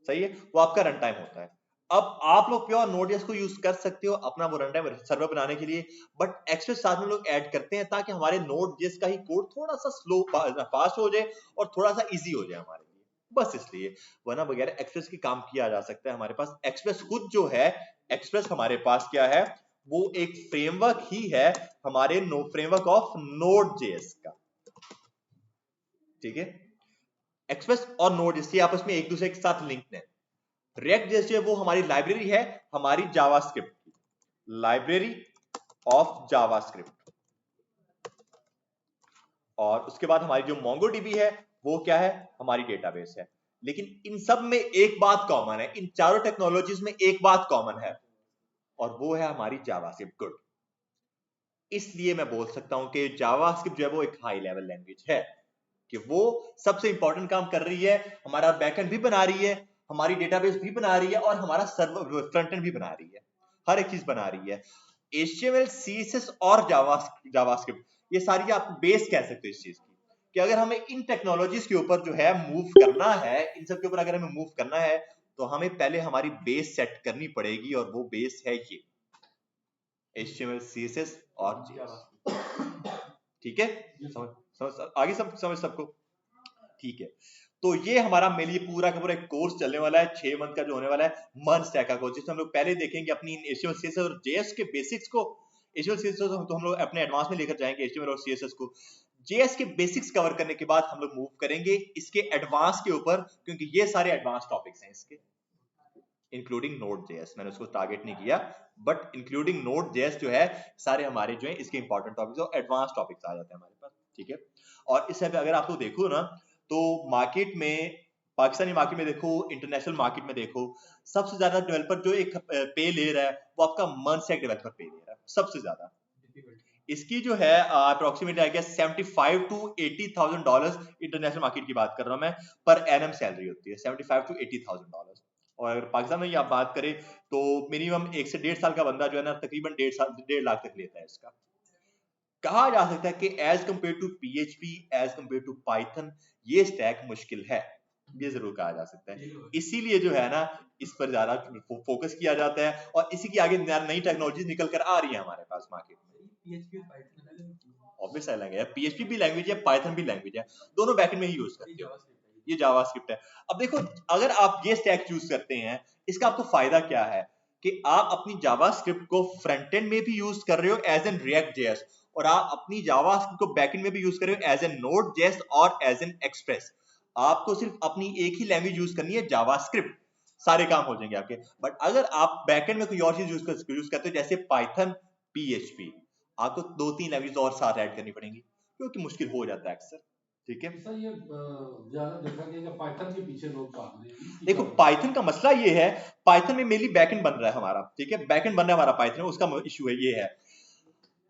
सही है, वो आपका रन टाइम होता है। अब आप लोग प्योर नोड.js को यूज कर सकते हो अपना वो रन टाइम सर्वर बनाने के लिए, बट एक्सप्रेस साथ में लोग ऐड करते हैं ताकि हमारे नोड.js का ही कोड थोड़ा सा स्लो फास्ट हो जाए और थोड़ा सा इजी हो जाए हमारे लिए, बस इसलिए। वरना वगैरह एक्सप्रेस की काम किया जा सकता है हमारे पास। एक्सप्रेस खुद जो है, एक्सप्रेस हमारे पास क्या है, वो एक फ्रेमवर्क ही है हमारे फ्रेमवर्क ऑफ नोड.js का, ठीक है। एक्सप्रेस और नोड.js ये आपस में एक दूसरे के साथ लिंक्ड है। रिएक्ट जेएस जो है वो हमारी लाइब्रेरी है, हमारी जावास्क्रिप्ट की, लाइब्रेरी ऑफ जावास्क्रिप्ट। और उसके बाद हमारी जो मोंगोडीबी है वो क्या है, हमारी डेटाबेस है। लेकिन इन सब में एक बात कॉमन है, इन चारों टेक्नोलॉजीज में एक बात कॉमन है, और वो है हमारी जावास्क्रिप्ट। गुड। इसलिए मैं बोल सकता हूं कि जावास्क्रिप्ट जो है वो एक हाई लेवल लैंग्वेज है, कि वो सबसे इंपॉर्टेंट काम कर रही है, हमारा बैकएंड भी बना रही है, हमारी डेटाबेस भी बना रही है, और हमारा सर्वर फ्रंट एंड भी बना रही है, हर एक चीज बना रही है। HTML, CSS और जावास्क्रिप्ट ये सारी आप बेस कह सकते हो इस चीज की, कि अगर हमें इन टेक्नोलॉजीज के ऊपर जो है मूव करना है, इन सब के ऊपर अगर हमें मूव करना है, तो हमें पहले हमारी बेस सेट करनी पड़ेगी, और वो बेस है ये HTML, CSS और JS, ठीक है। आगे सब समझ सबको, ठीक है। तो ये हमारा मेरे लिए पूरा का पूरा एक कोर्स चलने वाला है, 6 मंथ का जो होने वाला है, मन स्टैक का कोर्स, जिसमें हम लोग पहले देखेंगे अपनी HTML, CSS और JS के बेसिक्स को। HTML, CSS तो हम लोग अपने एडवांस में लेकर जाएंगे HTML और CSS को। JS के बेसिक्स कवर करने के बाद हम लोग मूव करेंगे इसके एडवांस के ऊपर, क्योंकि ये सारे एडवांस टॉपिक्स हैं इसके, इंक्लूडिंग Node.js। मैंने उसको टारगेट नहीं किया, बट इंक्लूडिंग Node.js जो है, सारे हमारे जो है इसके इंपॉर्टेंट टॉपिक्स और एडवांस टॉपिक्स आ जाते हैं हमारे पास, ठीक है। और इस पे अगर आप लोग देखो ना, तो मार्केट में, पाकिस्तानी मार्केट में देखो, इंटरनेशनल मार्केट में देखो, सबसे ज्यादा डेवलपर जो एक पे ले रहा है वो आपका मनस्टैक डेवलपर पे ले रहा है सबसे ज्यादा। इसकी जो है approximately I guess $75,000 to $80,000 international market की बात कर रहा हूं मैं, पर एनम सैलरी होती है $75,000 to $80,000। और अगर पाकिस्तान में ही आप बात करें तो मिनिमम 1 से 1.5 साल का बंदा जो है ना, तकरीबन 1.5 लाख तक लेता है इसका। कहा जा सकता है कि as compare to PHP, as compare to python, ये स्टैक मुश्किल है, ये जरूर कहा जा सकता है। इसीलिए जो है ना, इस पर ज्यादा फोकस किया जाता है, और इसी की आगे नई टेक्नोलॉजी निकल कर आ रही है हमारे पास मार्केट में। ऑब्वियस है, PHP भी लैंग्वेज है, पाइथन भी लैंग्वेज है, दोनों बैकएंड में ही यूज करते हो। ये जावास्क्रिप्ट है। अब देखो, अगर आप ये स्टैक यूज करते हैं, इसका आपको फायदा क्या है, कि आप अपनी जावास्क्रिप्ट को फ्रंट एंड में भी यूज कर रहे हो एज एन रिएक्ट जेएस, और आप अपनी जावास्क्रिप्ट को बैकएंड में भी यूज कर रहे हो एज एन नोड.js और एज एन एक्सप्रेस। आपको सिर्फ अपनी एक ही लैंग्वेज यूज करनी है, जावास्क्रिप्ट, सारे काम हो जाएंगे आपके। बट अगर आप बैकएंड में कोई और चीज यूज करते हो, जैसे पाइथन, PHP, आपको 2-3 लैंग्वेज और साथ ऐड करनी पड़ेंगी, क्योंकि मुश्किल हो जाता है अक्सर, ठीक है। सर ये ज्यादा देखा गया कि पाइथन के पीछे लोग भाग रहे हैं। देखो, पाइथन का मसला ये है, पाइथन में मेनली बैकएंड बन रहा है हमारा, ठीक है, बैकएंड बन रहा है हमारा पाइथन में, उसका इशू है ये है।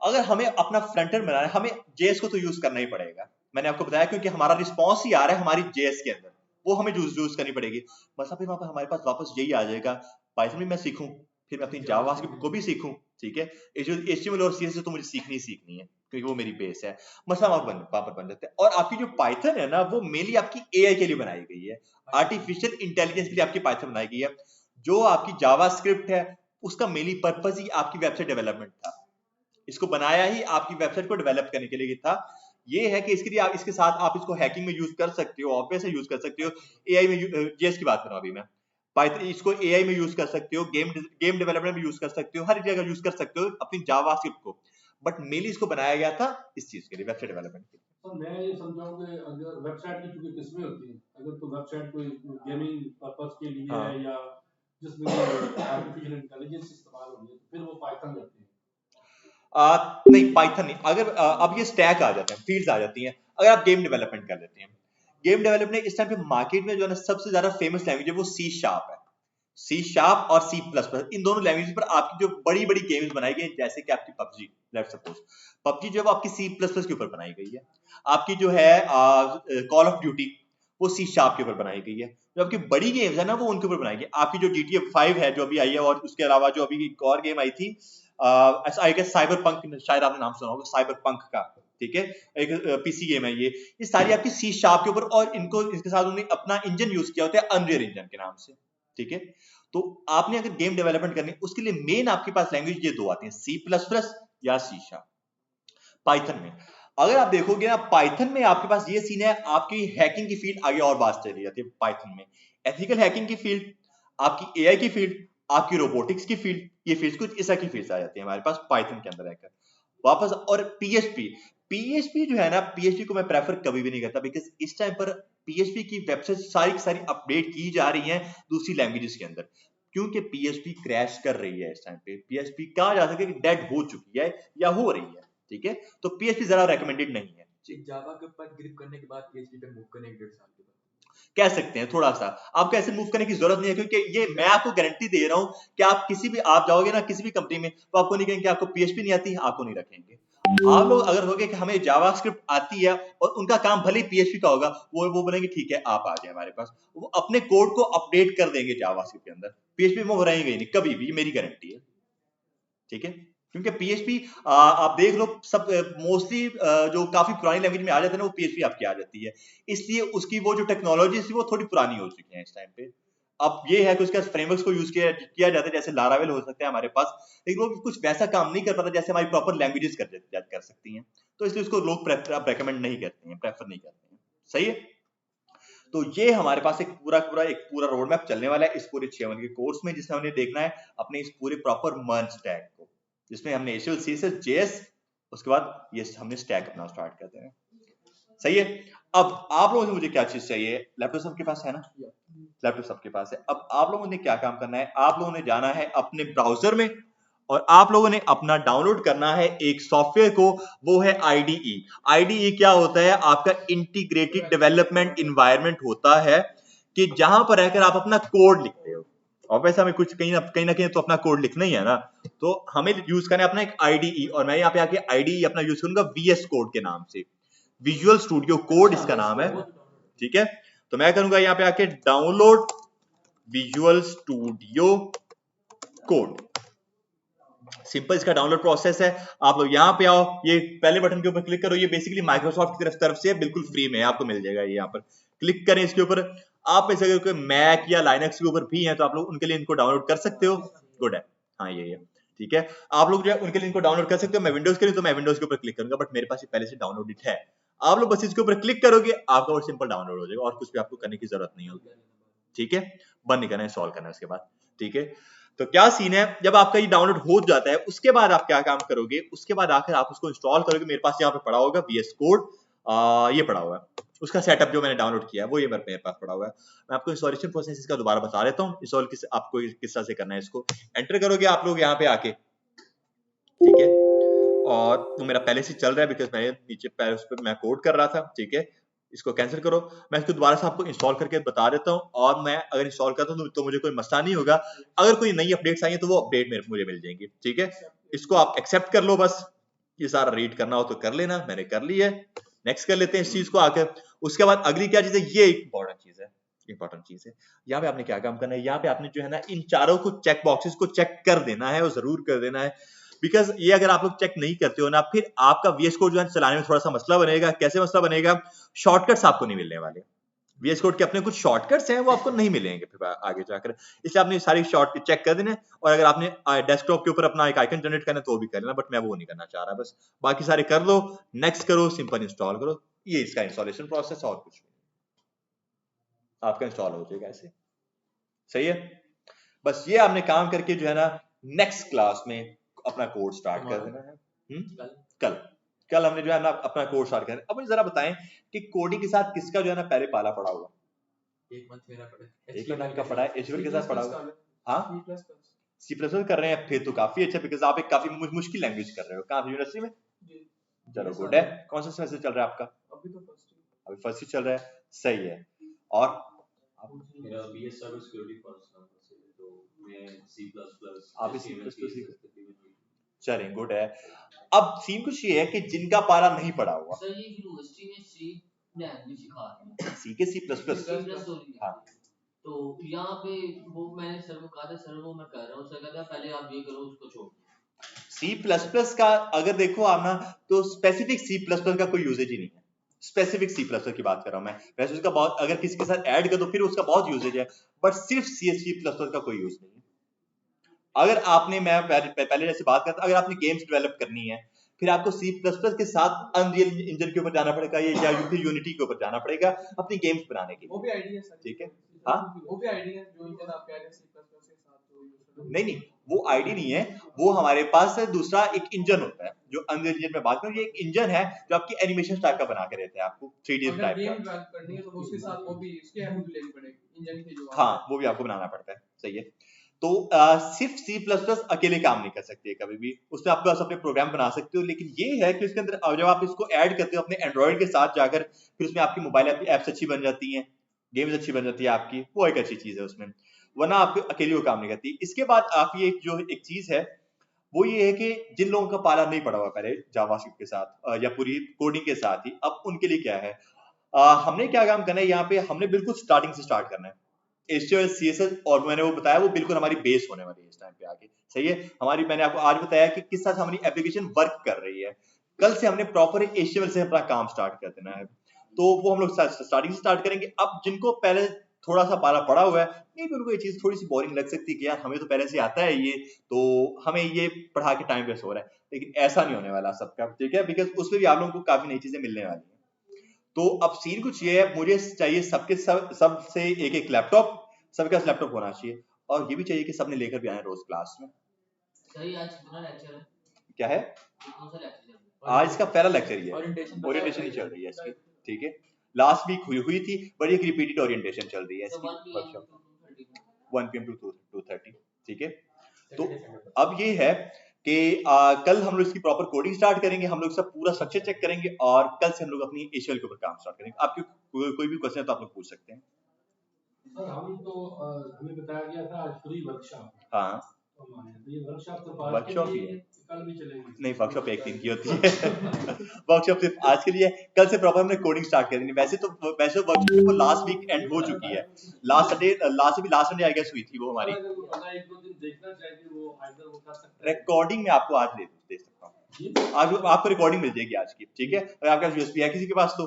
अगर हमें अपना फ्रंट एंड बनाना है, हमें जेएस को तो यूज करना ही पड़ेगा, मैंने आपको बताया क्योंकि हमारा रिस्पॉन्स ही आ रहा है हमारी जेएस के अंदर, वो हमें यूज करनी पड़ेगी। बस फिर वहां पर हमारे पास वापस यही आ जाएगा, पाइथन भी मैं सीखूं, फिर मैं अपनी जावास्क्रिप्ट को भी सीखूं, ठीक है। एचटीएमएल और सीएसएस तो मुझे सीखनी है क्योंकि वो मेरी बेस है। मसला वहां पर बन जाता है। और आपकी जो पाइथन है ना, वो मेनली आपकी एआई के लिए बनाई गई है, आर्टिफिशियल इंटेलिजेंस के लिए आपकी पाइथन बनाई गई है। जो आपकी जावास्क्रिप्ट है उसका मेनली पर्पज ही आपकी वेबसाइट डेवलपमेंट था, इसको बनाया ही आपकी वेबसाइट को डेवलप करने के लिए था। ये है कि इसके लिए इसके साथ आप इसको हैकिंग में यूज कर सकते हो, ऑब्वियस है यूज कर सकते हो, एआई में जेएस की बात कर रहा हूं अभी मैं, पाइथन इसको एआई में यूज कर सकते हो, गेम डेवलपमेंट में यूज कर सकते हो, हर जगह यूज कर सकते हो अपनी जावास्क्रिप्ट को। बट मेनली इसको बनाया गया था इस चीज के लिए, वेबसाइट डेवलपमेंट के लिए। तो मैं ये समझाऊं कि अगर वेबसाइट की चूंकि किस्में होती हैं, अगर तो वेबसाइट कोई गेमिंग पर्पस के लिए हाँ। है या जिसमें आर्टिफिशियल इंटेलिजेंस इस्तेमाल होगी, तो फिर वो पाइथन करती है। नहीं पाइथन नहीं, अगर अब ये स्टैक आ जाते हैं, फील्ड्स आ जाती हैं। अगर आप गेम डेवलपमेंट कर लेते हैं, गेम डेवलपमेंट इस टाइम पे मार्केट में जो है ना सबसे ज्यादा फेमस लैंग्वेज है वो सी शार्प है। सी शार्प और सी प्लस प्लस, इन दोनों लैंग्वेज पर आपकी जो बड़ी बड़ी गेम्स बनाई गई, जैसे कि आपकी पबजी, लेट्स सपोज पबजी जो है वो आपकी सी प्लस प्लस के ऊपर बनाई गई है। आपकी जो है कॉल ऑफ ड्यूटी वो सी शार्प के ऊपर बनाई गई है। जो आपकी बड़ी गेम्स है ना वो उनके ऊपर बनाई गई। आपकी जो GTA 5 है जो अभी आई है, और उसके अलावा जो अभी एक और गेम आई थी आई गेस साइबर पंक, शायद आपने नाम सुना होगा साइबर पंक का, ठीक है, एक पीसी गेम है ये सारी आपकी सी शार्प के ऊपर, और इनको इसके साथ उन्होंने अपना इंजन यूज किया होता है अनरियल इंजन के नाम से, ठीक है। तो आपने अगर गेम डेवलपमेंट करनी उसके लिए मेन आपके पास लैंग्वेज ये दो आती है, सी प्लस प्लस या सी शार्प। पाइथन में अगर आप देखोगे ना, पाइथन में आपके पास ये सीन है, आपकी हैकिंग की फील्ड आगे और बात चली जाती है पाइथन में, एथिकल हैकिंग की फील्ड, आपकी एआई की फील्ड, आपकी रोबोटिक्स की फील्ड, ये फील्ड कुछ इस तरह की फील्ड्स आ जाती है हमारे पास पाइथन के अंदर रहकर वापस। और पीएचपी जो है ना, पीएचपी को मैं प्रेफर कभी भी नहीं करता, बिकॉज इस टाइम पर पीएचपी की वेबसाइट सारी की सारी अपडेट की जा रही है दूसरी लैंग्वेजेस के अंदर, क्योंकि पीएचपी क्रैश कर रही है इस टाइम पे। पीएचपी कहा जा सके कि डेड हो चुकी है या हो रही है, ठीक है। तो पीएचपी जरा रेकमेंडेड नहीं है। जावा के ऊपर ग्रिप करने के बाद पीएचपी पे मूव करने के 1.5 साल के बाद कह सकते हैं थोड़ा सा, आपको ऐसे मूव करने की जरूरत नहीं है, क्योंकि ये मैं आपको गारंटी दे रहा हूं कि आप किसी भी आप जाओगे ना किसी भी कंपनी में, तो आपको नहीं कहेंगे आपको पीएचपी नहीं आती, आपको नहीं रखेंगे। आप लोग अगर होगे कि हमें जावास्क्रिप्ट आती है और उनका काम भले ही पीएचपी का होगा, वो बोलेंगे ठीक है आप आ जाए हमारे पास, वो अपने कोड को अपडेट कर देंगे जावास्क्रिप्ट के अंदर, पीएचपी में वो रहेंगे ही नहीं कभी भी, ये मेरी गारंटी है, ठीक है। क्योंकि पीएचपी आप देख लो सब मोस्टली जो काफी पुरानी लैंग्वेज में आ जाते हैं ना, वो पीएचपी आपकी आ जाती है, इसलिए उसकी वो जो टेक्नोलॉजी थी वो थोड़ी पुरानी हो चुकी है इस टाइम पे। अब ये है कि उसके फ्रेमवर्क्स को यूज किया जाता है, जैसे लारावेल हो सकता है हमारे पास, लेकिन वो कुछ वैसा काम नहीं कर पाता जैसे हमारी प्रॉपर लैंग्वेजेस कर सकती हैं, तो इसलिए उसको लोग रेकमेंड नहीं करते हैं, प्रेफर नहीं करते हैं, सही है। तो ये हमारे पास एक पूरा रोड मैप चलने वाला है इस पूरे 6 मंथ के कोर्स में, जिसमें हमने देखना है अपने इस पूरे प्रॉपर मर्ज स्टैक को, जिसमें हमने HTML CSS JS, उसके बाद ये हमने स्टैक अपना स्टार्ट करते हैं, सही है। अब आप लोगों से मुझे क्या चीज चाहिए, लैपटॉप सबके पास है ना, लैपटॉप सबके पास है। अब आप लोगों ने क्या काम करना है, आप लोगों ने जाना है अपने ब्राउजर में और आप लोगों ने अपना डाउनलोड करना है एक सॉफ्टवेयर को, वो है IDE। IDE क्या होता है, आपका इंटीग्रेटेड डेवलपमेंट इन्वायरमेंट होता है, कि जहां पर रहकर आप अपना कोड लिखते हो, और वैसे हमें कुछ कहीं ना कहीं तो अपना कोड लिखना ही है ना, तो हमें यूज करना है अपना एक IDE, और मैं यहाँ पे आके IDE अपना यूज करूंगा VS कोड के नाम से, विजुअल स्टूडियो कोड इसका नाम है, ठीक है। तो मैं करूंगा यहाँ पे आके download visual studio code, simple इसका डाउनलोड प्रोसेस है। आप लोग यहाँ पे आओ, ये पहले बटन के ऊपर क्लिक करो, ये बेसिकली माइक्रोसॉफ्ट की तरफ से बिल्कुल फ्री में आपको मिल जाएगा, ये यहाँ पर क्लिक करें इसके ऊपर। आप में से अगर कोई मैक या लाइनक्स के ऊपर भी है तो आप लोग उनके लिए इनको डाउनलोड कर सकते हो, गुड है, हाँ ये ठीक है। आप लोग जो है उनके लिए इनको डाउनलोड कर सकते हो। मैं विंडोज के लिए तो मैं विंडोज के ऊपर क्लिक करूंगा, बट मेरे पास ये पहले से डाउनलोडेड है। आप लोग बस इसके ऊपर क्लिक करोगे, आपका और सिंपल डाउनलोड हो जाएगा, और कुछ भी आपको करने की जरूरत नहीं होगी, ठीक है। बंद नहीं करना है, इंस्टॉल करना है उसके बाद, ठीक है। तो क्या सीन है, जब आपका ये डाउनलोड हो जाता है उसके बाद आप क्या काम करोगे, उसके बाद आकर आप उसको इंस्टॉल करोगे। मेरे पास यहाँ पे पड़ा होगा VS कोड, ये पड़ा हुआ है, उसका सेटअप जो मैंने डाउनलोड किया है वो ये मेरे पास पड़ा हुआ है। मैं आपको इंस्टॉलेशन प्रोसेस इसका दोबारा बता देता हूँ, इंस्टॉल आपको किस तरह से करना है। इसको एंटर करोगे आप लोग यहाँ पे आके, ठीक है, और वो मेरा पहले से चल रहा है बिकॉज मैंने नीचे पहले उस पर मैं कोड कर रहा था, ठीक है। इसको कैंसिल करो, मैं इसको दोबारा से आपको इंस्टॉल करके बता देता हूँ, और मैं अगर इंस्टॉल करता हूँ तो मुझे कोई मसला नहीं होगा। अगर कोई नई अपडेट्स आई है तो वो अपडेट मुझे मिल जाएंगी, ठीक है। इसको आप एक्सेप्ट कर लो, बस ये सारा रीड करना हो तो कर लेना, मैंने कर ली है, नेक्स्ट कर लेते हैं इस चीज को आकर। उसके बाद अगली क्या चीज है, ये एक इंपॉर्टेंट चीज है। यहाँ पे आपने क्या काम करना है, यहाँ पे आपने जो है ना इन चारों को चेक बॉक्सेस को चेक कर देना है और जरूर कर देना है, बिकॉज ये अगर आप लोग चेक नहीं करते हो ना, फिर आपका VS कोड जो है चलाने में थोड़ा सा मसला बनेगा। कैसे मसला बनेगा, शॉर्टकट्स आपको नहीं मिलने वाले। VS कोड के अपने कुछ शॉर्टकट्स हैं वो आपको नहीं मिलेंगे फिर आगे जाकर, इसलिए आपने सारी शॉर्ट चेक कर देने। और अगर आपने डेस्कटॉप के ऊपर अपना एक आइकन जनरेट करना है तो वो भी कर लेना, बट मैं वो नहीं करना चाह रहा। बस बाकी सारे कर लो, नेक्स्ट करो, सिंपल इंस्टॉल करो, ये इसका इंस्टॉलेशन प्रोसेस और कुछ नहीं, आपका इंस्टॉल हो जाएगा ऐसे। सही है, बस ये आपने काम करके जो है ना नेक्स्ट क्लास में अपना कोड स्टार्ट कर देना है। कल हमने जो है ना अपना कोर्स स्टार्ट करें। अब मुझे जरा बताएं कि कोडिंग के साथ किसका जो है ना पहले पाला पड़ा हुआ? एक मंथ मेरा पड़ा है, एक मंथ का पड़ा है, HTML के साथ पड़ा हुआ। हाँ, C++ कर रहे हैं, फिर तो काफी अच्छा, बिकॉज आप एक काफी मुश्किल लैंग्वेज कर रहे हो। कहाँ यूनिवर्सिटी में? चलो गुड है। कौन सा सेमेस्टर चल रहा है आपका? अभी फर्स्ट ही चल रहा है, सही है। और मेरा BS cyber security first campus है, तो मैं C++ आप भी C++ चलें, गुड है। अब सीन कुछ ये है कि जिनका पाला नहीं पड़ा हुआ, सर ये यूनिवर्सिटी में सी लैंग्वेज सिखा रहे हैं, C के C++। हाँ, तो यहाँ पे वो मैंने सर को कहा था, सर वो मैं कर रहा हूँ, सर कहता पहले आप ये करो, उसको छोड़। C++ का अगर देखो आप ना, तो स्पेसिफिक C++ का कोई यूजेज ही नहीं है। स्पेसिफिक C++ की बात कर रहा हूं मैं, वैसे उसका बहुत, अगर किसी के साथ ऐड कर दो फिर उसका बहुत यूजेज है, बट सिर्फ C++ का कोई यूज नहीं है। अगर आपने, मैं पहले जैसे बात करता, अगर आपने गेम्स डेवलप करनी है, फिर आपको C++ के साथ अनरियल इंजन के ऊपर जाना पड़ेगा, या फिर यूनिटी के ऊपर जाना पड़ेगा अपनी गेम्स बनाने के लिए। वो भी आईडिया है, ठीक है, हाँ, वो भी आईडिया है जो इंजन आप कह रहे हैं C++ के साथ जो नहीं, वो आईडी नहीं है, वो हमारे पास दूसरा एक इंजन होता है जो अनरियल इंजन में बात करूं, ये एक इंजन है जो आपकी एनिमेशन टाइप का बना के देता है आपको 3D अगर टाइप गेम का। डेवलप करनी है तो उसके साथ वो भी इसके हेल्प भी लेनी पड़ेगी इंजन की जो। हाँ, वो भी आपको बनाना पड़ता है, सही है। तो सिर्फ C++ अकेले काम नहीं कर सकती है कभी भी, उसमें आप बस अपने प्रोग्राम बना सकते हो, लेकिन ये है कि उसके अंदर जब आप इसको ऐड करते हो अपने एंड्रॉइड के साथ जाकर, फिर उसमें आपकी मोबाइल एप्स अच्छी बन जाती हैं, गेम्स अच्छी बन जाती है आपकी, वो एक अच्छी चीज है उसमें, वरना आपको अकेले वो काम नहीं करती। इसके बाद आप ये जो एक चीज है वो ये है कि जिन लोगों का पाला नहीं पड़ा हुआ पहले जावास्क्रिप्ट के साथ या पूरी कोडिंग के साथ ही, अब उनके लिए क्या है, हमने क्या काम करना है यहाँ पे, हमने बिल्कुल स्टार्टिंग से स्टार्ट करना है। HTML CSS और मैंने वो बताया वो बिल्कुल हमारी बेस होने वाली है इस टाइम पे आगे, सही है। हमारी, मैंने आपको आज बताया कि किस तरह से हमारी एप्लीकेशन वर्क कर रही है, कल से हमने प्रॉपर HTML से अपना काम स्टार्ट कर देना है, तो वो हम लोग स्टार्टिंग से स्टार्ट करेंगे। अब जिनको पहले थोड़ा सा पाला पड़ा हुआ है, नहीं भी उनको ये चीज थोड़ी सी बोरिंग लग सकती है कि यार हमें तो पहले से आता है ये, तो हमें ये पढ़ा के टाइम वेस्ट हो रहा है, लेकिन ऐसा नहीं होने वाला सबका, ठीक है, बिकॉज उसमें भी आप लोगों को काफी नई चीजें मिलने वाली है। तो अब सीन कुछ ये है, मुझे चाहिए सबके सबसे एक एक लैपटॉप, सबके पास लैपटॉप होना चाहिए, और ये भी चाहिए कि सबने लेकर भी आए रोज क्लास में। सही, आज कितना लेक्चर है? क्या है? कौन सा लेक्चर है? आज इसका पहला लेक्चर ही है, ओरिएंटेशन ही चल रही है इसकी, ठीक है। लास्ट वीक हुई थी, बट एक रिपीटेड ओरिएंटेशन चल रही है इसकी, 1 PM to 2:30, ठीक है। तो अब ये है कि कल हम लोग इसकी प्रॉपर कोडिंग स्टार्ट करेंगे, हम लोग इसका पूरा स्ट्रक्चर चेक करेंगे, और कल से हम लोग अपनी HTML के ऊपर काम स्टार्ट करेंगे। आपके कोई भी क्वेश्चन है तो आप लोग पूछ सकते हैं। सर हम तो हमें बताया गया था आज फ्री वर्कशॉप, हाँ, तो ये वर्कशॉप तो वर्कशॉप ही है, कल भी चलेगी? नहीं, वर्कशॉप एक दिन की होती है वर्कशॉप सिर्फ आज के लिए, कल से प्रॉपर हमने कोडिंग स्टार्ट करेंगे। वैसे वर्कशॉप वो लास्ट वीक एंड हो चुकी है, लास्ट संडे आई गेस हुई थी वो हमारी। एक दो दिन देखना चाहिए, वो आइदर वो कर सकते हैं। रिकॉर्डिंग में आपको आज दे सकता हूँ, आज आपको रिकॉर्डिंग मिल जाएगी आज की, ठीक है। अगर आपके पास USB है किसी के पास तो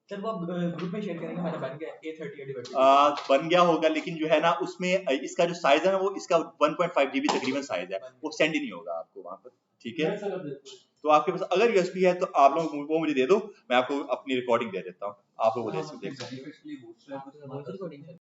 सर वो ग्रुप में शेयर करेंगे, मेरा बन गया A30 बन गया होगा, लेकिन जो है ना उसमें इसका जो साइज है ना, वो इसका 1.5 GB तकरीबन साइज है, वो सेंड ही नहीं होगा आपको वहां पर, ठीक है। तो आपके पास अगर USB है तो आप लोग वो मुझे दे दो, मैं आपको अपनी रिकॉर्डिंग दे देता हूँ, आप लोग वो देख सकते हैं।